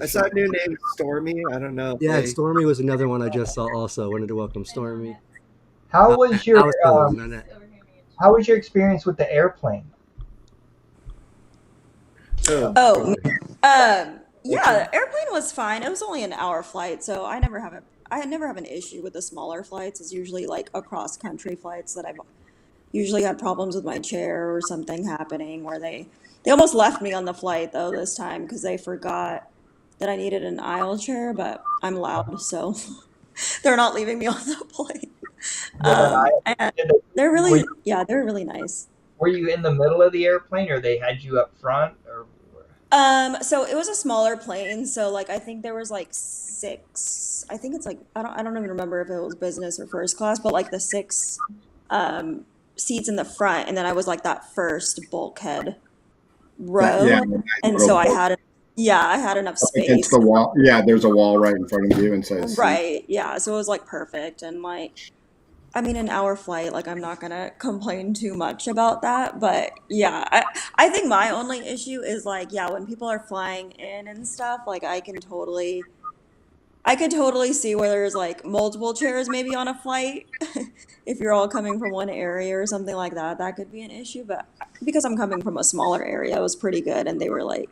saw a new name, Stormy. I don't know. Yeah, Stormy was another one I just saw also. Wanted to welcome Stormy. How was your Nanette. how was your experience with the airplane? Oh, yeah, the airplane was fine. It was only an hour flight, so I never have an issue with the smaller flights. It's usually like across country flights that I've usually had problems with my chair or something happening where they almost left me on the flight though this time because they forgot that I needed an aisle chair, but I'm loud, so they're not leaving me on the plane. And they're really, yeah, they're really nice. Were you in the middle of the airplane, or they had you up front, or? So it was a smaller plane, so like I think there was like six. I think it's like I don't even remember if it was business or first class, but like the six seats in the front, and then I was like that first bulkhead row, Yeah, and so I had enough up against space. the wall. Yeah, there's a wall right in front of you and says Right, yeah, so it was like perfect, and like I mean, an hour flight, like I'm not gonna complain too much about that, but yeah, I think my only issue is like, yeah, when people are flying in and stuff, like I could totally see where there's like multiple chairs maybe on a flight. If you're all coming from one area or something like that, that could be an issue. But because I'm coming from a smaller area, it was pretty good, and they were like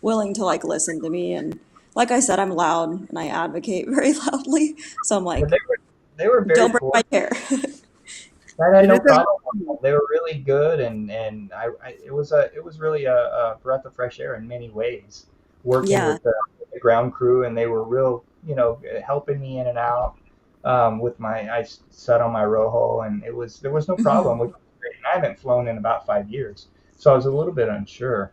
willing to like listen to me. And like I said, I'm loud and I advocate very loudly, so I'm But like, they were very don't break cool. my chair. I had no problem with them. They were really good, and it was really a breath of fresh air in many ways. Working Yeah. with the ground crew, and they were real, helping me in and out. I sat on my row hole, and there was no problem. Which was great. And I haven't flown in about 5 years, so I was a little bit unsure.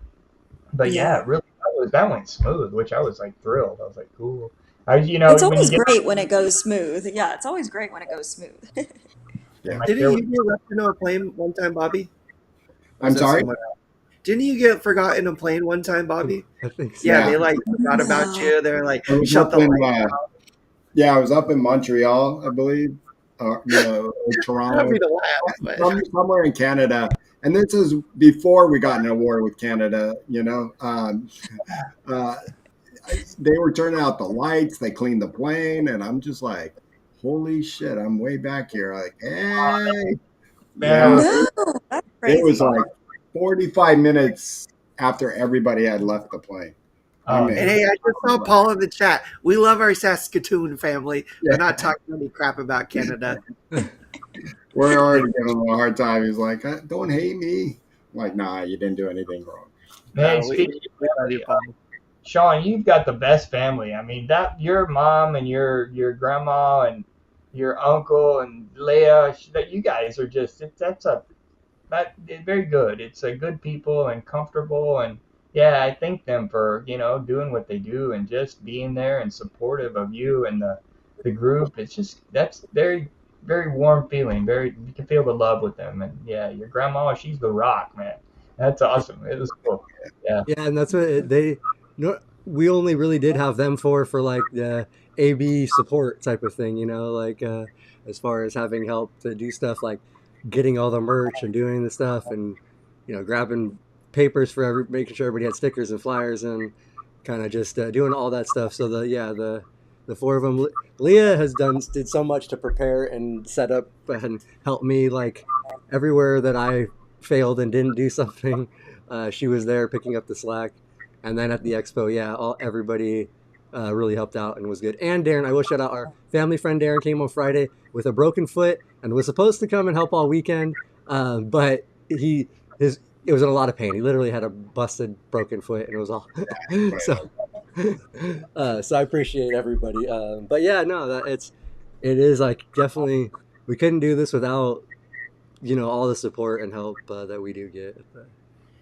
But yeah, Yeah. really, that went smooth, which I was like thrilled. I was like, cool. It's When you always get great when it goes smooth. Yeah, it's always great when it goes smooth. Yeah. like, Didn't there, you get left in a plane one time, Bobby? Or I'm was that sorry. someone else? Didn't you get forgot in a plane one time, Bobby? I think so. Yeah, Yeah, they like forgot about No. you. They're like, I was shut up the in light. yeah, I was up in Montreal, I believe, or I don't Toronto, mean to laugh, but somewhere in Canada. And this is before we got in a war with Canada. Uh, they were turning out the lights, they cleaned the plane, and I'm just like, holy shit, I'm way back here. Like, hey, Man, yeah, No, that's it was crazy. like 45 minutes after everybody had left the plane. I oh, and mean, hey, I just saw Paul in the chat. We love our Saskatoon family. yeah, We're not talking any crap about Canada. we're already giving him a hard time. He's like, don't hate me. I'm like, nah, you didn't do anything wrong. hey, No, speaking we of love you, Paul. Shawn, you've got the best family. I mean, that your mom and your grandma and your uncle and Leah, that you guys are just that very good. It's a good people and comfortable, and yeah, I thank them for doing what they do and just being there and supportive of you and the group. It's just that's very warm feeling. Very, you can feel the love with them, and yeah, your grandma, she's the rock, man. That's awesome. It was cool. Yeah. Yeah, and that's what they. No, we only really did have them for like the AB support type of thing, like as far as having help to do stuff like getting all the merch and doing the stuff and grabbing papers for making sure everybody had stickers and flyers and kind of just doing all that stuff. So the four of them, Leah did so much to prepare and set up and help me like everywhere that I failed and didn't do something. She was there picking up the slack, and then at the expo, yeah, everybody really helped out and was good. And Darren, I will shout out our family friend Darren came on Friday with a broken foot and was supposed to come and help all weekend, but his it was in a lot of pain. He literally had a busted, broken foot, and it was all so. So I appreciate everybody, but yeah, no, it is like definitely we couldn't do this without all the support and help that we do get.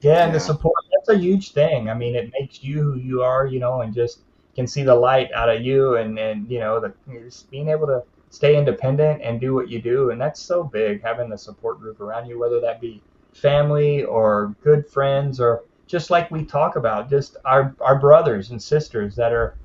Yeah, and the Yeah, support, that's a huge thing. I mean, it makes you who you are, and just can see the light out of you and just being able to stay independent and do what you do. And that's so big, having the support group around you, whether that be family or good friends or just like we talk about, just our brothers and sisters that are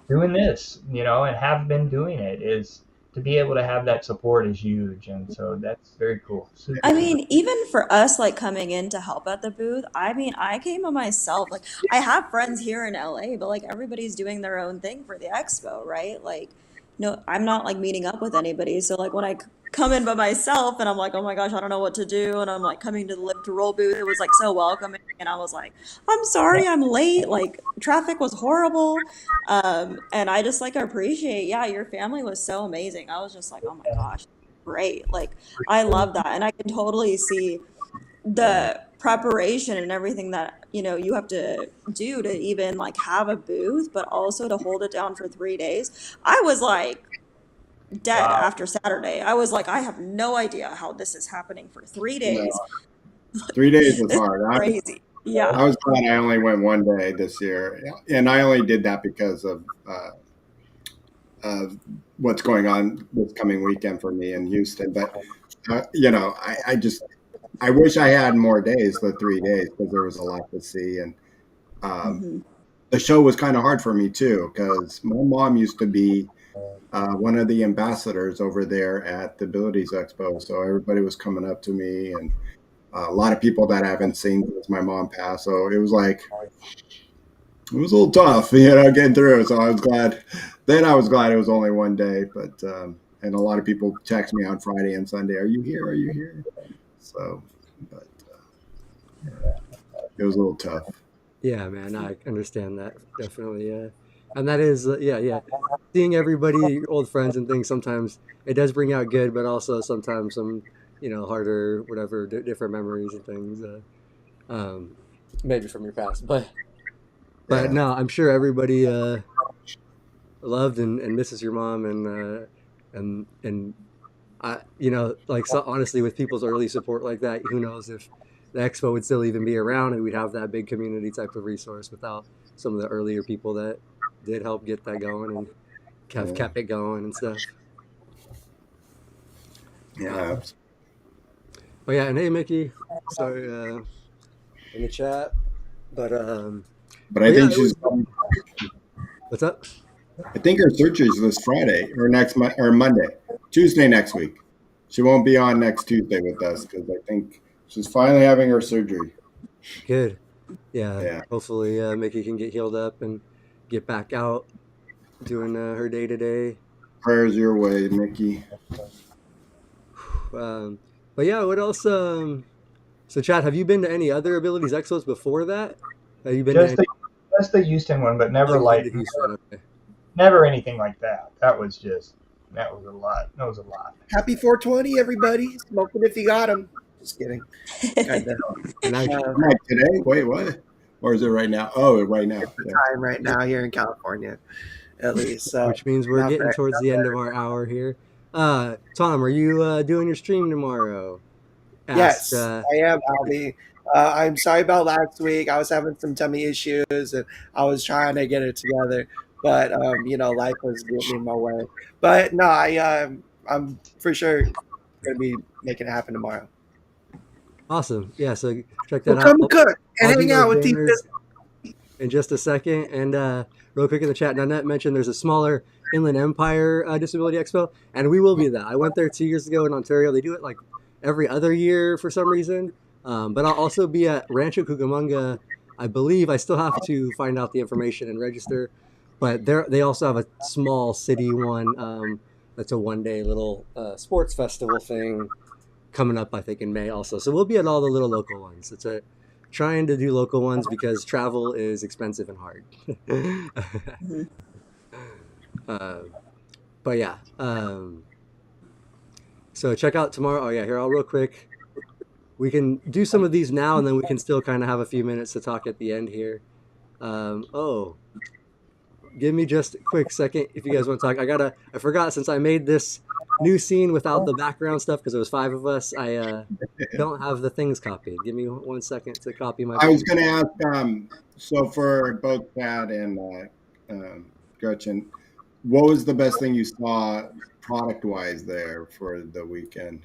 doing this, and have been doing it is to be able to have that support is huge. And so that's very cool. Super, I super. mean, even for us, like coming in to help at the booth, I mean, I came by myself. Like, I have friends here in LA, but like everybody's doing their own thing for the expo, right? Like, no, I'm not like meeting up with anybody. So, like, when I come in by myself and I'm like, oh my gosh, I don't know what to do. And I'm like coming to the Live to Roll booth, it was like so welcoming. And I was like, I'm sorry I'm late. Like, traffic was horrible. And I just like appreciate, yeah, your family was so amazing. I was just like, oh my gosh, great. Like, I love that. And I can totally see yeah, the preparation and everything that, you have to do to even like have a booth, but also to hold it down for 3 days. I was like dead Wow. after Saturday. I was like, I have no idea how this is happening for three no, days. 3 days was This is hard. crazy. Yeah. I was glad I only went one day this year, and I only did that because of what's going on this coming weekend for me in Houston. But I wish I had more days, the 3 days, because there was a lot to see, and um, Hmm. the show was kind of hard for me too, because my mom used to be one of the ambassadors over there at the Abilities Expo, so everybody was coming up to me, and a lot of people that I haven't seen since my mom passed. So it was like it was a little tough, getting through. So I was glad. Then I was glad it was only one day, but and a lot of people text me on Friday and Sunday, "Are you here? Are you here?" So, but it was a little tough. Yeah, man, I understand that definitely. Yeah, and that is yeah, yeah. Seeing everybody, your old friends and things, sometimes it does bring out good, but also sometimes some harder, whatever, different memories and things, maybe from your past. But Yeah, no, I'm sure everybody loved and misses your mom and I like so honestly with people's early support like that, who knows if the expo would still even be around and we'd have that big community type of resource without some of the earlier people that did help get that going and have yeah, kept it going and stuff. yeah. Um, but yeah, and hey Mickey, sorry, in the chat. But But I but yeah, think it was. she's. What's up? I think her surgery is this Friday or next or Monday, Tuesday next week. She won't be on next Tuesday with us because I think she's finally having her surgery. Good. Yeah. Yeah, Hopefully, Mickey can get healed up and get back out doing her day to day. prayers your way, Nikki. Um, but yeah, what else? So, Chad, have you been to any other Abilities Expos before that? Have you been to Just any? the just the Houston one, but Oh, never you've been like to Houston. Okay. never anything like that. That was a lot. That was a lot. Happy 420, everybody. Smoking if you got them. Just kidding. Kind of. And actually, Like today? Wait, what? Or is it right now? Oh, right now. The Yeah. time right now here in California, at least. So which means we're not getting bad. towards the end of our hour here. Tom, are you doing your stream tomorrow? Asked. Yes, I am, Albie. I'm sorry about last week. I was having some tummy issues and I was trying to get it together, but life was getting in my way. But no, I'm for sure gonna be making it happen tomorrow. Awesome. Yeah. So check So that out. come and cook and I'll do hang those out with these. banners in just a second. And real quick in the chat, Nanette mentioned there's a smaller Inland Empire Disability Expo, and we will be that. I went there 2 years ago in Ontario. They do it like every other year for some reason. But I'll also be at Rancho Cucamonga. I believe I still have to find out the information and register. But they also have a small city one. That's a 1 day little sports festival thing coming up, I think, in May also. So we'll be at all the little local ones. It's a trying to do local ones because travel is expensive and hard. Mhm. uh, but yeah, so check out tomorrow. Oh yeah, here I'll real quick. We can do some of these now, and then we can still kind of have a few minutes to talk at the end here. Oh, give me just a quick second if you guys want to talk. I forgot since I made this new scene without the background stuff because it was 5 of us. I don't have the things copied. Give me 1 second to copy my I was things. going to ask. So for both Pat and Gretchen, what was the best thing you saw product wise there for the weekend?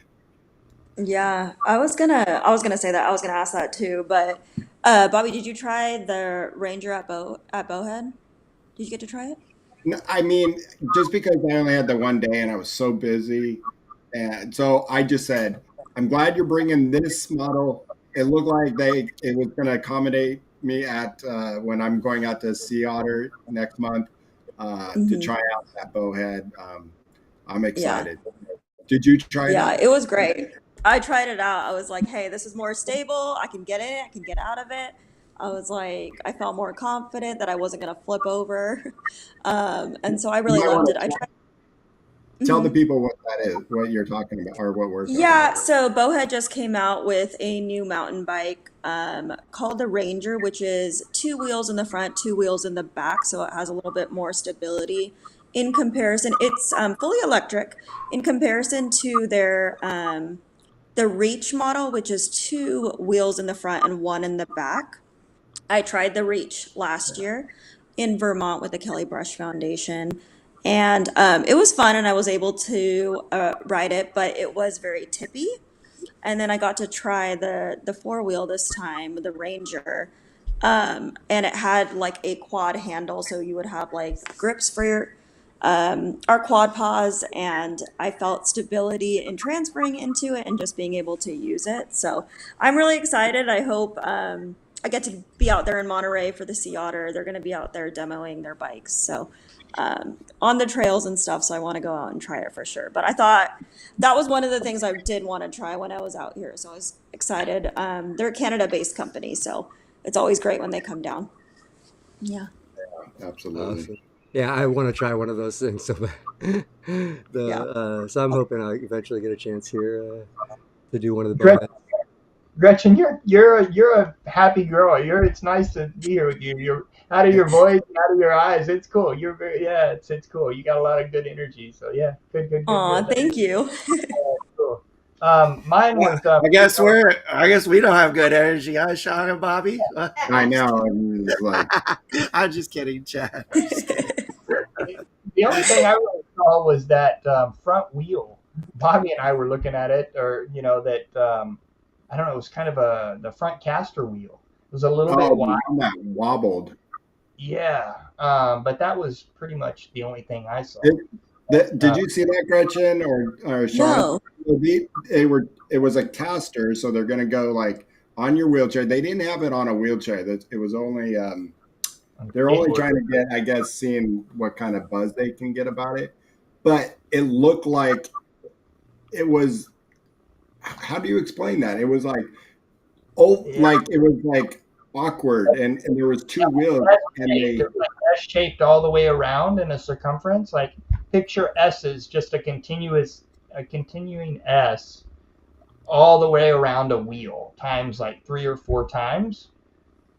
Yeah, I was gonna say that. I was gonna ask that too. But Bobby, did you try the Ranger at Bowhead? Did you get to try it? No, I mean, just because I only had the 1 day and I was so busy, and so I just said, "I'm glad you're bringing this model." It looked like it was going to accommodate me at when I'm going out to Sea Otter next month to Hmm. try out that bowhead. I'm Yeah. excited. Did you try it Yeah, out? it was great. I tried it out. I was like, hey, this is more stable. I can get in it. I can get out of it. I was like, I felt more confident that I wasn't going to flip over. And so I You really might loved want it. I to tried. tell the Mhm. people what that is, what you're talking about, or what we're talking Yeah, about. so Bowhead just came out with a new mountain bike called the Ranger, which is two wheels in the front, two wheels in the back, so it has a little bit more stability in comparison. It's fully electric in comparison to their the Reach model, which is two wheels in the front and one in the back. I tried the Reach last year in Vermont with the Kelly Brush Foundation, and it was fun, and I was able to ride it, but it was very tippy. And then I got to try the four wheel this time, the Ranger, and it had like a quad handle, so you would have like grips for our quad paws, and I felt stability in transferring into it and just being able to use it. So I'm really excited. I hope I get to be out there in Monterey for the Sea Otter. They're going to be out there demoing their bikes, so on the trails and stuff. So I want to go out and try it for sure. But I thought that was one of the things I did want to try when I was out here. So I was excited. They're a Canada-based company, so it's always great when they come down. Yeah. Absolutely. Awesome. Yeah, I want to try one of those things so bad. Yeah. So I'm hoping I eventually get a chance here to do one of the Gretchen, bowhead. Gretchen, you're a happy girl. It's nice to be here with you. You're out of your voice, out of your eyes. It's cool. You're very yeah. It's cool. You got a lot of good energy. So yeah, Aw, good. That's thank you. cool. Mine was I guess we don't have good energy, huh, Shawn and Bobby? I know. And it's like, I'm just kidding, Chad. I'm just kidding. the only thing I really saw was that front wheel. Bobby and I were looking at it, or that I don't know. It was kind of the front caster wheel. was a little bit Oh, the wide. one that wobbled. Yeah, but that was pretty much the only thing I saw. Did, did Uh, you see that, Gretchen or Sean? No. It was a caster, so they're going to go like on your wheelchair. They didn't have it on a wheelchair. That it was only on they're only skateboard. trying to get, I guess, seeing what kind of buzz they can get about it. But it looked like it was. How do you explain that? It was like Yeah, like it was like awkward, and there was two wheels, and S-shaped. they It was like S-shaped all the way around in a circumference. Like picture S is just a continuing S all the way around a wheel times like 3 or 4 times,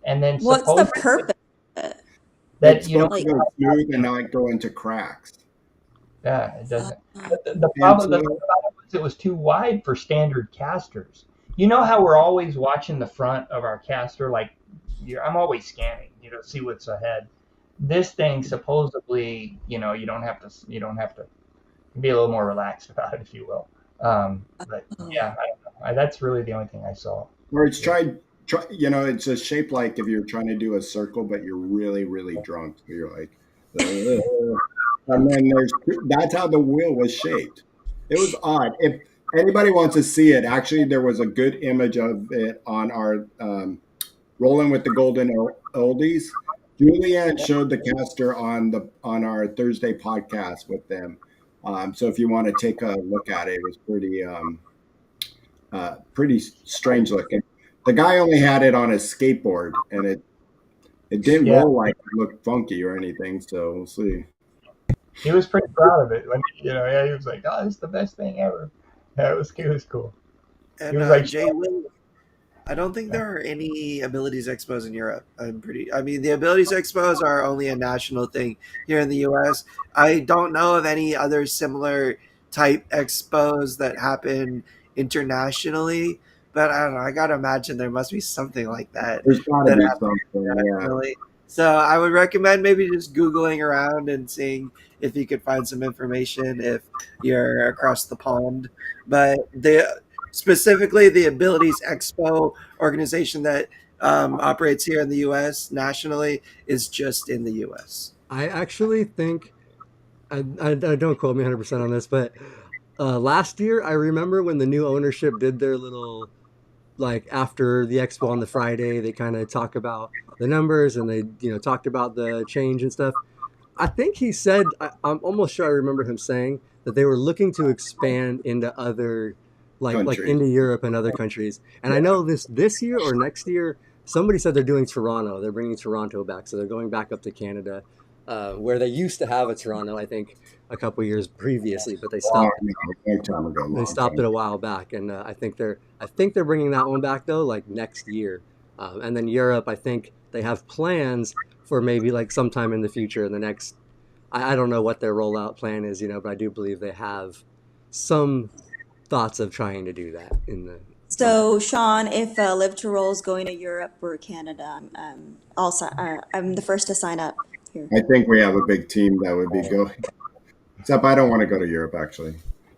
and then What's the supposedly purpose of it? it's that you know supposed to Like, go smooth and not go into cracks. yeah, it doesn't. uh, But the And problem, the thing so about it was it was too wide for standard casters. You know how we're always watching the front of our caster, like I'm always scanning, see what's ahead. This thing supposedly, you don't have to be a little more relaxed about it, if you will. But oh. yeah, I don't know. That's really the only thing I saw. or it's Yeah. it's a shape like if you're trying to do a circle, but you're really, really drunk. So you're like, and then that's how the wheel was shaped. It was odd. If anybody wants to see it, actually, there was a good image of it on our Rolling with the Golden Oldies. Julianne showed the caster on our Thursday podcast with them. So if you want to take a look at it, it was pretty strange looking. The guy only had it on his skateboard, and it didn't Yeah, roll like it looked funky or anything. So we'll see. he was pretty proud of it. When, yeah, he was like, "Oh, this is the best thing ever." Yeah, it was cool. He And was like, Jay Will, I don't think there are any Abilities Expos in Europe. I mean, the Abilities Expos are only a national thing here in the US. I don't know of any other similar type expos that happen internationally, but I don't know. I gotta imagine there must be something like that There's got to that be happens something, yeah. internationally. So I would recommend maybe just Googling around and seeing if you could find some information if you're across the pond. But specifically the Abilities Expo organization that operates here in the U.S. nationally is just in the U.S. I actually think I don't quote me 100% on this, but last year I remember when the new ownership did their little like after the expo on the Friday, they kind of talk about the numbers and they talked about the change and stuff. I think he said I'm almost sure I remember him saying that they were looking to expand into other like Countries. into Europe and other countries. And I know this year or next year somebody said they're doing Toronto. They're bringing Toronto back, so they're going back up to Canada, where they used to have a Toronto. I think a couple years previously, but Oh, no, long time ago, they long stopped time. it a while back, and I think they're bringing that one back though, like next year. And then Europe, I think they have plans for maybe like sometime in the future in the next. I don't know what their rollout plan is, but I do believe they have some thoughts of trying to do that in the sometime. So, Sean, if Live to Roll is going to Europe or Canada, I'm the first to sign up here. I think we have a big team that would be going. Except I don't want to go to Europe actually.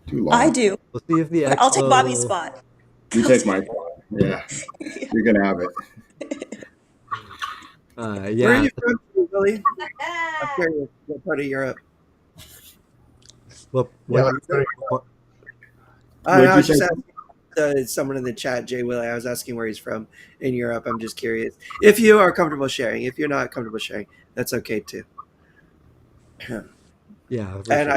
Too I long. do, We'll see if the but I'll take Bobby's expo. spot. You I'll take my take- spot. Yeah, you're gonna have it. Where are Yeah. you from, Billy? I'm curious. What part of Europe? yeah, What did let's you go say? to No, Would I you was say? just asking someone in the chat, Jay Willie. I was asking where he's from in Europe. I'm just curious. If you are comfortable sharing, if you're not comfortable sharing, that's okay too. Yeah, for And sure.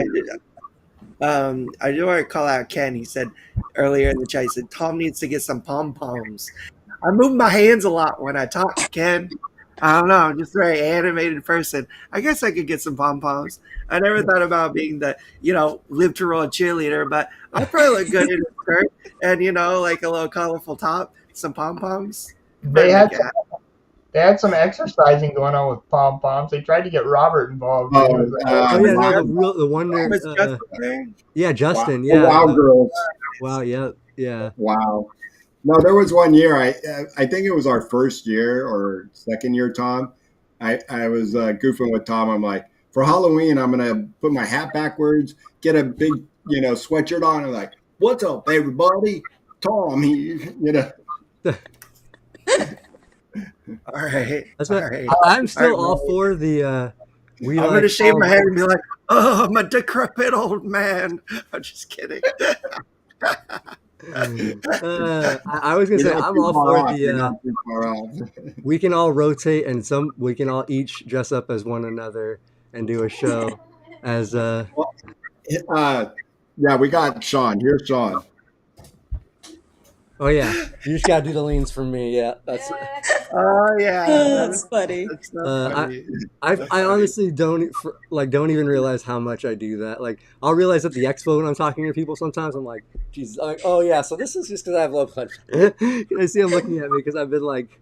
I do want to call out Ken. He said earlier in the chat, he said Tom needs to get some pom poms. I move my hands a lot when I talk, Ken. I don't know. I'm just a very animated person. I guess I could get some pom poms. I never thought about being the, live to roll cheerleader, but I probably look good in a skirt and, like a little colorful top, some pom poms. They Probably make had it some, happen. they had some exercising going on with pom poms. They tried to get Robert involved, but he was Oh, like, Oh yeah, no, wow, the wonder. Was Justin there? Yeah, wow, Justin. oh, Yeah. wow, girls. Wow. Yeah. Yeah. Wow. No, there was one year. I think it was our first year or second year, Tom. I was goofing with Tom. I'm like, for Halloween, I'm gonna put my hat backwards, get a big sweatshirt on, and like, what's up, everybody? Tom, he, All right, That's all what right, I'm all right, still all bro. for the we I'm like gonna shave all my head and be like, "Oh, I'm a decrepit old man." I'm just kidding. I was gonna You're say not I'm too all far for off. the You're not too far off. we can all rotate and some we can all each dress up as one another and do a show as Well, uh, yeah, we got Shawn. Here's Shawn. oh yeah, you just gotta do the leans for me. Yeah, that's Oh yeah, That's funny. that's so uh, funny. I So I funny. honestly don't even realize how much I do that. Like I'll realize at the expo when I'm talking to people sometimes I'm like, Jesus, I'm like, oh yeah, so this is just because I have low blood. I see them looking at me because I've been like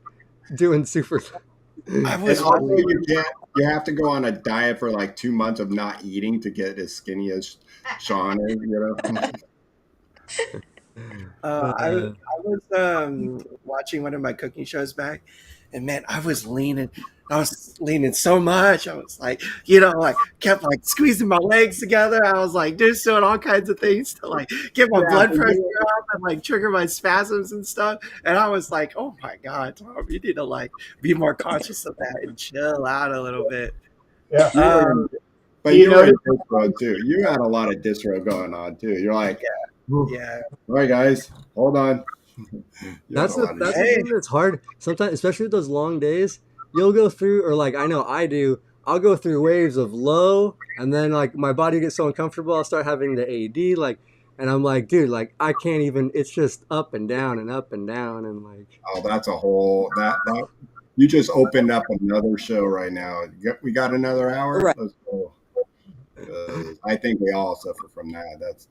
doing super. I And was also, watching. you can't. You have to go on a diet for like 2 months of not eating to get as skinny as Shawn is. You know. Uh, I was watching one of my cooking shows back, and man, I was leaning. I was leaning so much. I was like, like kept like squeezing my legs together. I was like just doing all kinds of things to like get my Yeah, blood but pressure you, up and like trigger my spasms and stuff. And I was like, oh my God, Tom, you need to like be more conscious of that and chill out a little bit. Yeah. you were in, Um, Do but you you were in notice? distro too. You had a lot of distro going on too. You're like, "Whew. yeah. All right, guys, hold on. You had That's a the lot of. that's the Hey, thing that's hard sometimes, especially with those long days. You'll go through, or like I know I do. I'll go through waves of low, and then like my body gets so uncomfortable, I'll start having the AD. Like, and I'm like, dude, like I can't even. It's just up and down and up and down, and like, Oh, that's a whole that. You just opened up another show right now. We got another hour. Right. Let's go. I think we all suffer from that. That's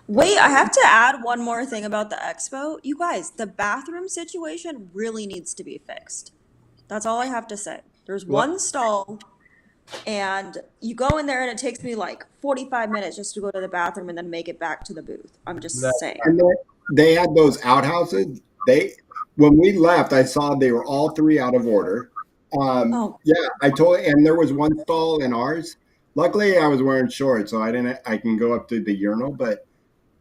Wait, I have to add one more thing about the expo. You guys, the bathroom situation really needs to be fixed. That's all I have to say. There's well, one stall, and you go in there, and it takes me like 45 minutes just to go to the bathroom and then make it back to the booth. I'm That, just saying. and they had those outhouses. They when we left, I saw they were all three out of order. Oh, Yeah, I told, and there was one stall in ours. Luckily, I was wearing shorts, so I didn't. I can go up to the urinal, but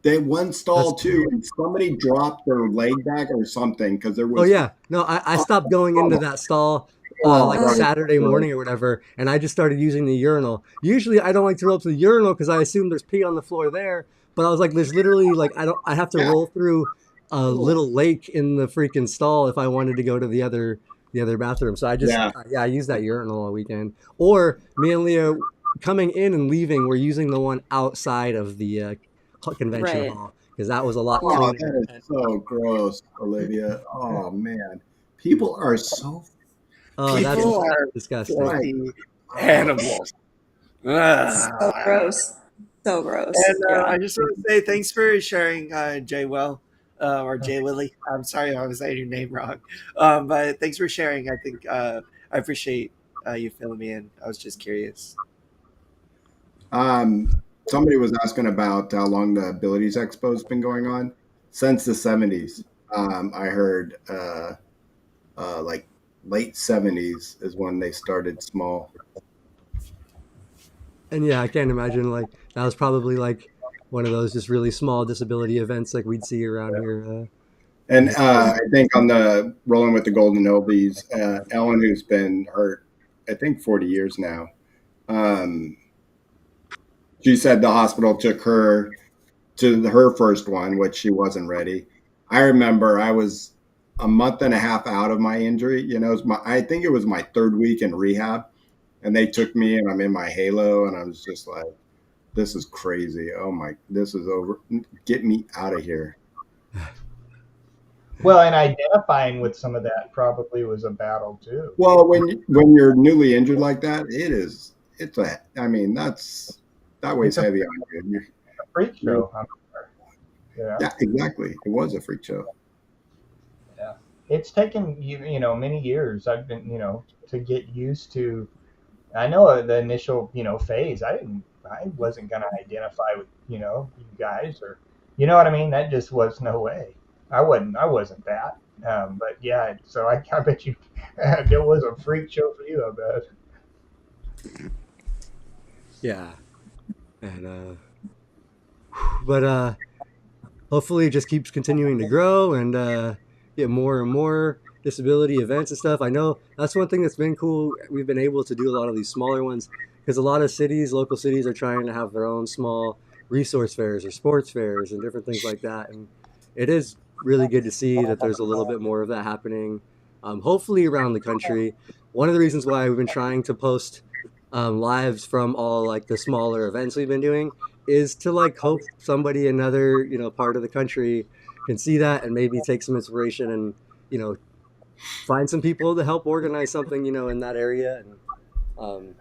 they one that's stall too, and somebody dropped their leg back or something because there oh was. yeah, no, I stopped going into that stall Oh, like that ugh. was Saturday gross. morning or whatever, and I just started using the urinal. Usually, I don't like to roll up to the urinal because I assume there's pee on the floor there. But I was like, there's literally like I have to Yeah, roll through a cool. little lake in the freaking stall if I wanted to go to the other bathroom. So I just Yeah, yeah, I use that urinal all weekend. Or me and Leo coming in and leaving, we're using the one outside of the convention Right. hall because that was a lot Yeah. oh, cleaner. that is so gross, Olivia. Oh man, people are so Oh, that's freaking people are disgusting. like, filthy oh, animals. So Ah. gross. So And gross. Yeah. I just want to say thanks for sharing, Jay Will, or Jay Willie. I'm sorry I was saying your name wrong, but thanks for sharing. I think I appreciate you filling me in. I was just curious. um, somebody was asking about how long the Abilities Expo has been going on since the '70s. I heard like late '70s is when they started small. And yeah, I can't imagine like that was probably like one of those just really small disability events like we'd see around here. And But I think on the Rolling with the Golden Oldies, Ellen, who's been hurt, I think 40 years now, um, she said the hospital took her to her first one, which she wasn't ready. I remember I was a month and a half out of my injury. You know, I think it was my third week in rehab, and they took me, and I'm in my halo, and I was just like, "This is crazy! Oh my, this is over! Get me out of here!" well, and identifying with some of that probably was a battle too. Well, when you're newly injured like that, it's a. I mean, that weighs It's a heavy on you. freak You're, show. Yeah. yeah, exactly. It was a freak show. Yeah. It's taken many years. I've been to get used to. I know the initial phase. I wasn't gonna identify with you guys or what I mean. That just was no way. I wasn't that. But yeah. So I bet you there was a freak show for you. I bet. yeah, and but hopefully it just keeps continuing to grow and get more and more. disability events and stuff. I know that's one thing that's been cool. We've been able to do a lot of these smaller ones because a lot of cities, local cities, are trying to have their own small resource fairs or sports fairs and different things like that. And it is really good to see that there's a little bit more of that happening, hopefully around the country. One of the reasons why we've been trying to post lives from all like the smaller events we've been doing is to like hope somebody in another part of the country can see that and maybe take some inspiration and you know find some people to help organize something in that area. And um,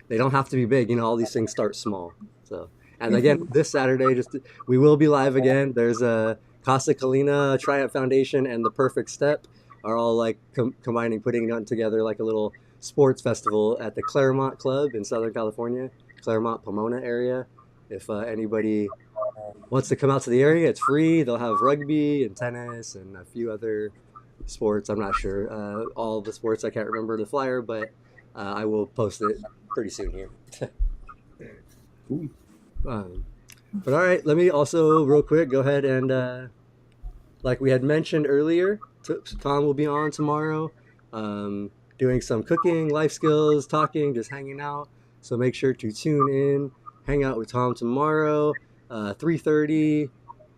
they don't have to be big. All these things start small. So, and again, Mhm. this Saturday, just we will be live again. There's a Casa Kalina Triumph Foundation and the Perfect Step are all like combining, putting it together like a little sports festival at the Claremont Club in Southern California, Claremont Pomona area. If anybody wants to come out to the area, it's free. They'll have rugby and tennis and a few other sports. I'm not sure all the sports. I can't remember the flyer, but I will post it pretty soon here. Ooh. um, but all right, let me also real quick go ahead and like we had mentioned earlier, Tom will be on tomorrow, doing some cooking, life skills, talking, just hanging out. So make sure to tune in, hang out with Tom tomorrow, 3:30,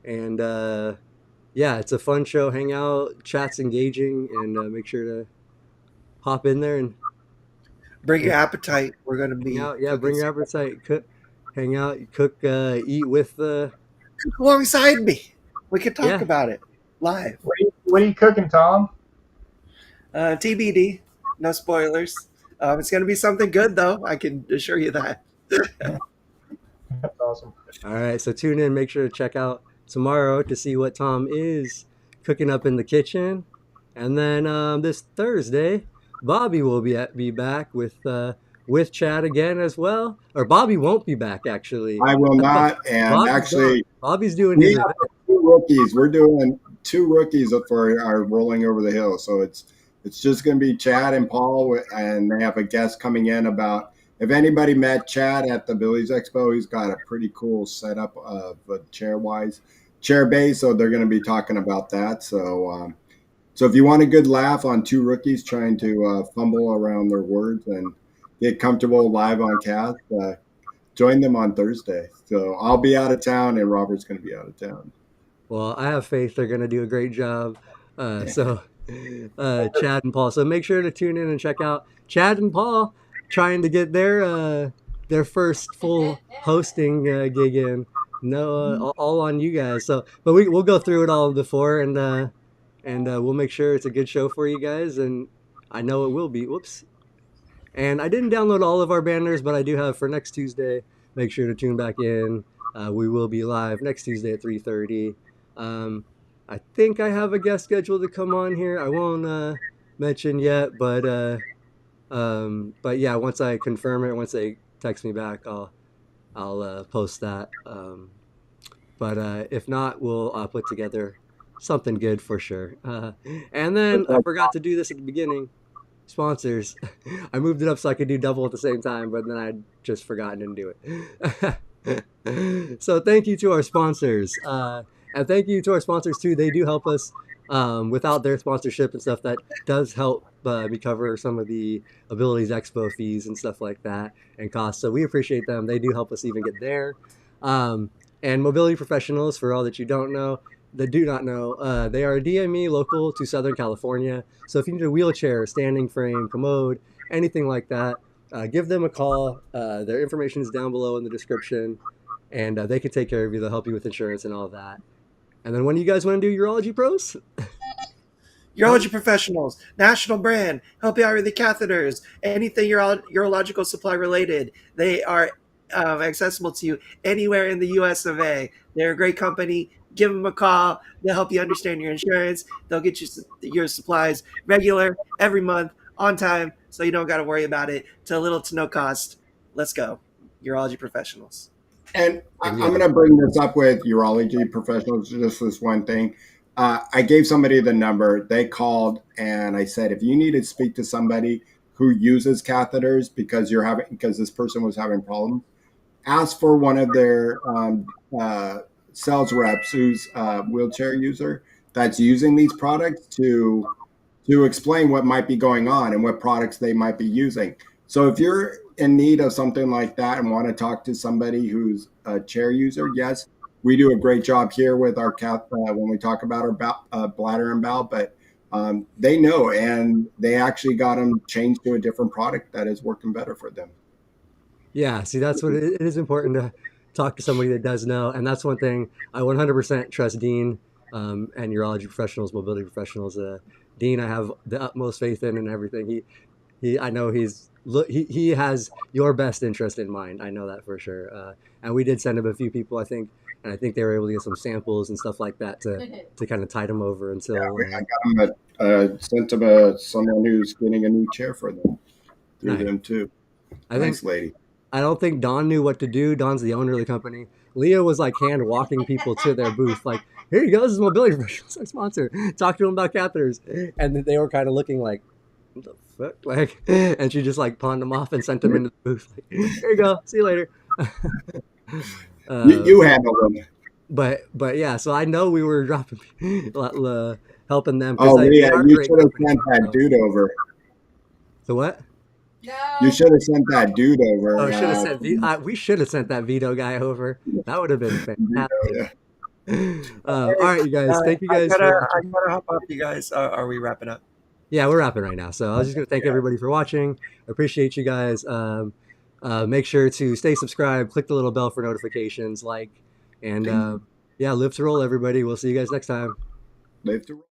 and yeah, it's a fun show. Hang out, chat's engaging, and make sure to hop in there and, Bring your and appetite. We're going to hang be out. Yeah, cooking bring your some. appetite. Cook, hang out, cook, eat with the. Cook alongside me. We can talk Yeah, about it live. What are you cooking, Tom? TBD. No spoilers. It's going to be something good, though. I can assure you that. That's awesome. all right, so tune in. Make sure to check out tomorrow to see what Tom is cooking up in the kitchen, and then this Thursday, Bobby will be back with Chad again as well. Or Bobby won't be back actually. I will not. And Bobby's gone. actually, Bobby's doing we his have event. two rookies. We're doing two rookies for our rolling over the hill. So it's just going to be Chad and Paul, and they have a guest coming in about. If anybody met Chad at the Abilities Expo, he's got a pretty cool setup of chair base. So they're going to be talking about that. So if you want a good laugh on two rookies trying to fumble around their words and get comfortable live on cast, join them on Thursday. So I'll be out of town and Robert's going to be out of town. Well, I have faith they're going to do a great job. So, Chad and Paul. So make sure to tune in and check out Chad and Paul trying to get their first full hosting gig in. No, all on you guys. So, but we'll go through it all before, and we'll make sure it's a good show for you guys. And I know it will be. Whoops. And I didn't download all of our banners, but I do have for next Tuesday. Make sure to tune back in. We will be live next Tuesday at 3:30. Um, I think I have a guest scheduled to come on here. I won't mention yet, but yeah, once I confirm it, once they text me back, I'll post that. But if not, we'll put together something good for sure. And then I forgot to do this at the beginning. Sponsors. I moved it up so I could do double at the same time, but then I just forgot and didn't do it. So thank you to our sponsors. And thank you to our sponsors too. They do help us. Without their sponsorship and stuff, that does help me cover some of the Abilities Expo fees and stuff like that and costs. So we appreciate them. They do help us even get there. And Mobility Professionals, for all that you don't know, that do not know, they are a DME local to Southern California. So if you need a wheelchair, standing frame, commode, anything like that, give them a call. Their information is down below in the description, and they can take care of you. They'll help you with insurance and all that. And then when do you guys want to do Urology Pros? Urology professionals, national brand, help you out with the catheters, anything urological supply related. They are accessible to you anywhere in the US of A. They're a great company. Give them a call. They'll help you understand your insurance. They'll get you your supplies regular, every month, on time, so you don't got to worry about it to little to no cost. Let's go. Urology professionals. And And I'm yeah, going to bring this up with urology professionals, just this one thing. I gave somebody the number. They called and I said, if you need to speak to somebody who uses catheters because this person was having problems, ask for one of their sales reps who's a wheelchair user that's using these products to to explain what might be going on and what products they might be using. So if you're in need of something like that and want to talk to somebody who's a chair user, yes, we do a great job here with our when we talk about our bladder and bowel, but they know, and they actually got them changed to a different product that is working better for them. Yeah, see, that's what it is important to talk to somebody that does know, and that's one thing I 100% trust Dean and urology professionals, mobility professionals. Dean, I have the utmost faith in and everything. I know he has your best interest in mind. I know that for sure. And we did send him a few people, I think, and I think they were able to get some samples and stuff like that to kind of tide him over until. I got them sent to someone who's getting a new chair for them through Nice. them too. I think Nice lady. I don't think Don knew what to do. Don's the owner of the company. Leah was like hand walking people to their booth, like, here you go, this is Mobility Professionals, our sponsor. Talk to them about catheters. And they were kind of looking like, what the fuck? Like, and she just like pawned them off and sent them into the booth. Like, here you go, see you later. You handle them. But yeah, so I know we were dropping, helping them Oh, because Leah, they are you great should have companies. sent that dude over. So what? You should have sent that dude over. Oh, should have sent we should have sent that Vito guy over. That would have been fantastic. All right, you guys. Thank you guys for watching. I gotta hop off, you guys. Are we wrapping up? Yeah, we're wrapping right now. So I was just gonna thank everybody for watching. Appreciate you guys. Make sure to stay subscribed. Click the little bell for notifications. And yeah, live to roll, everybody. We'll see you guys next time. Live to roll.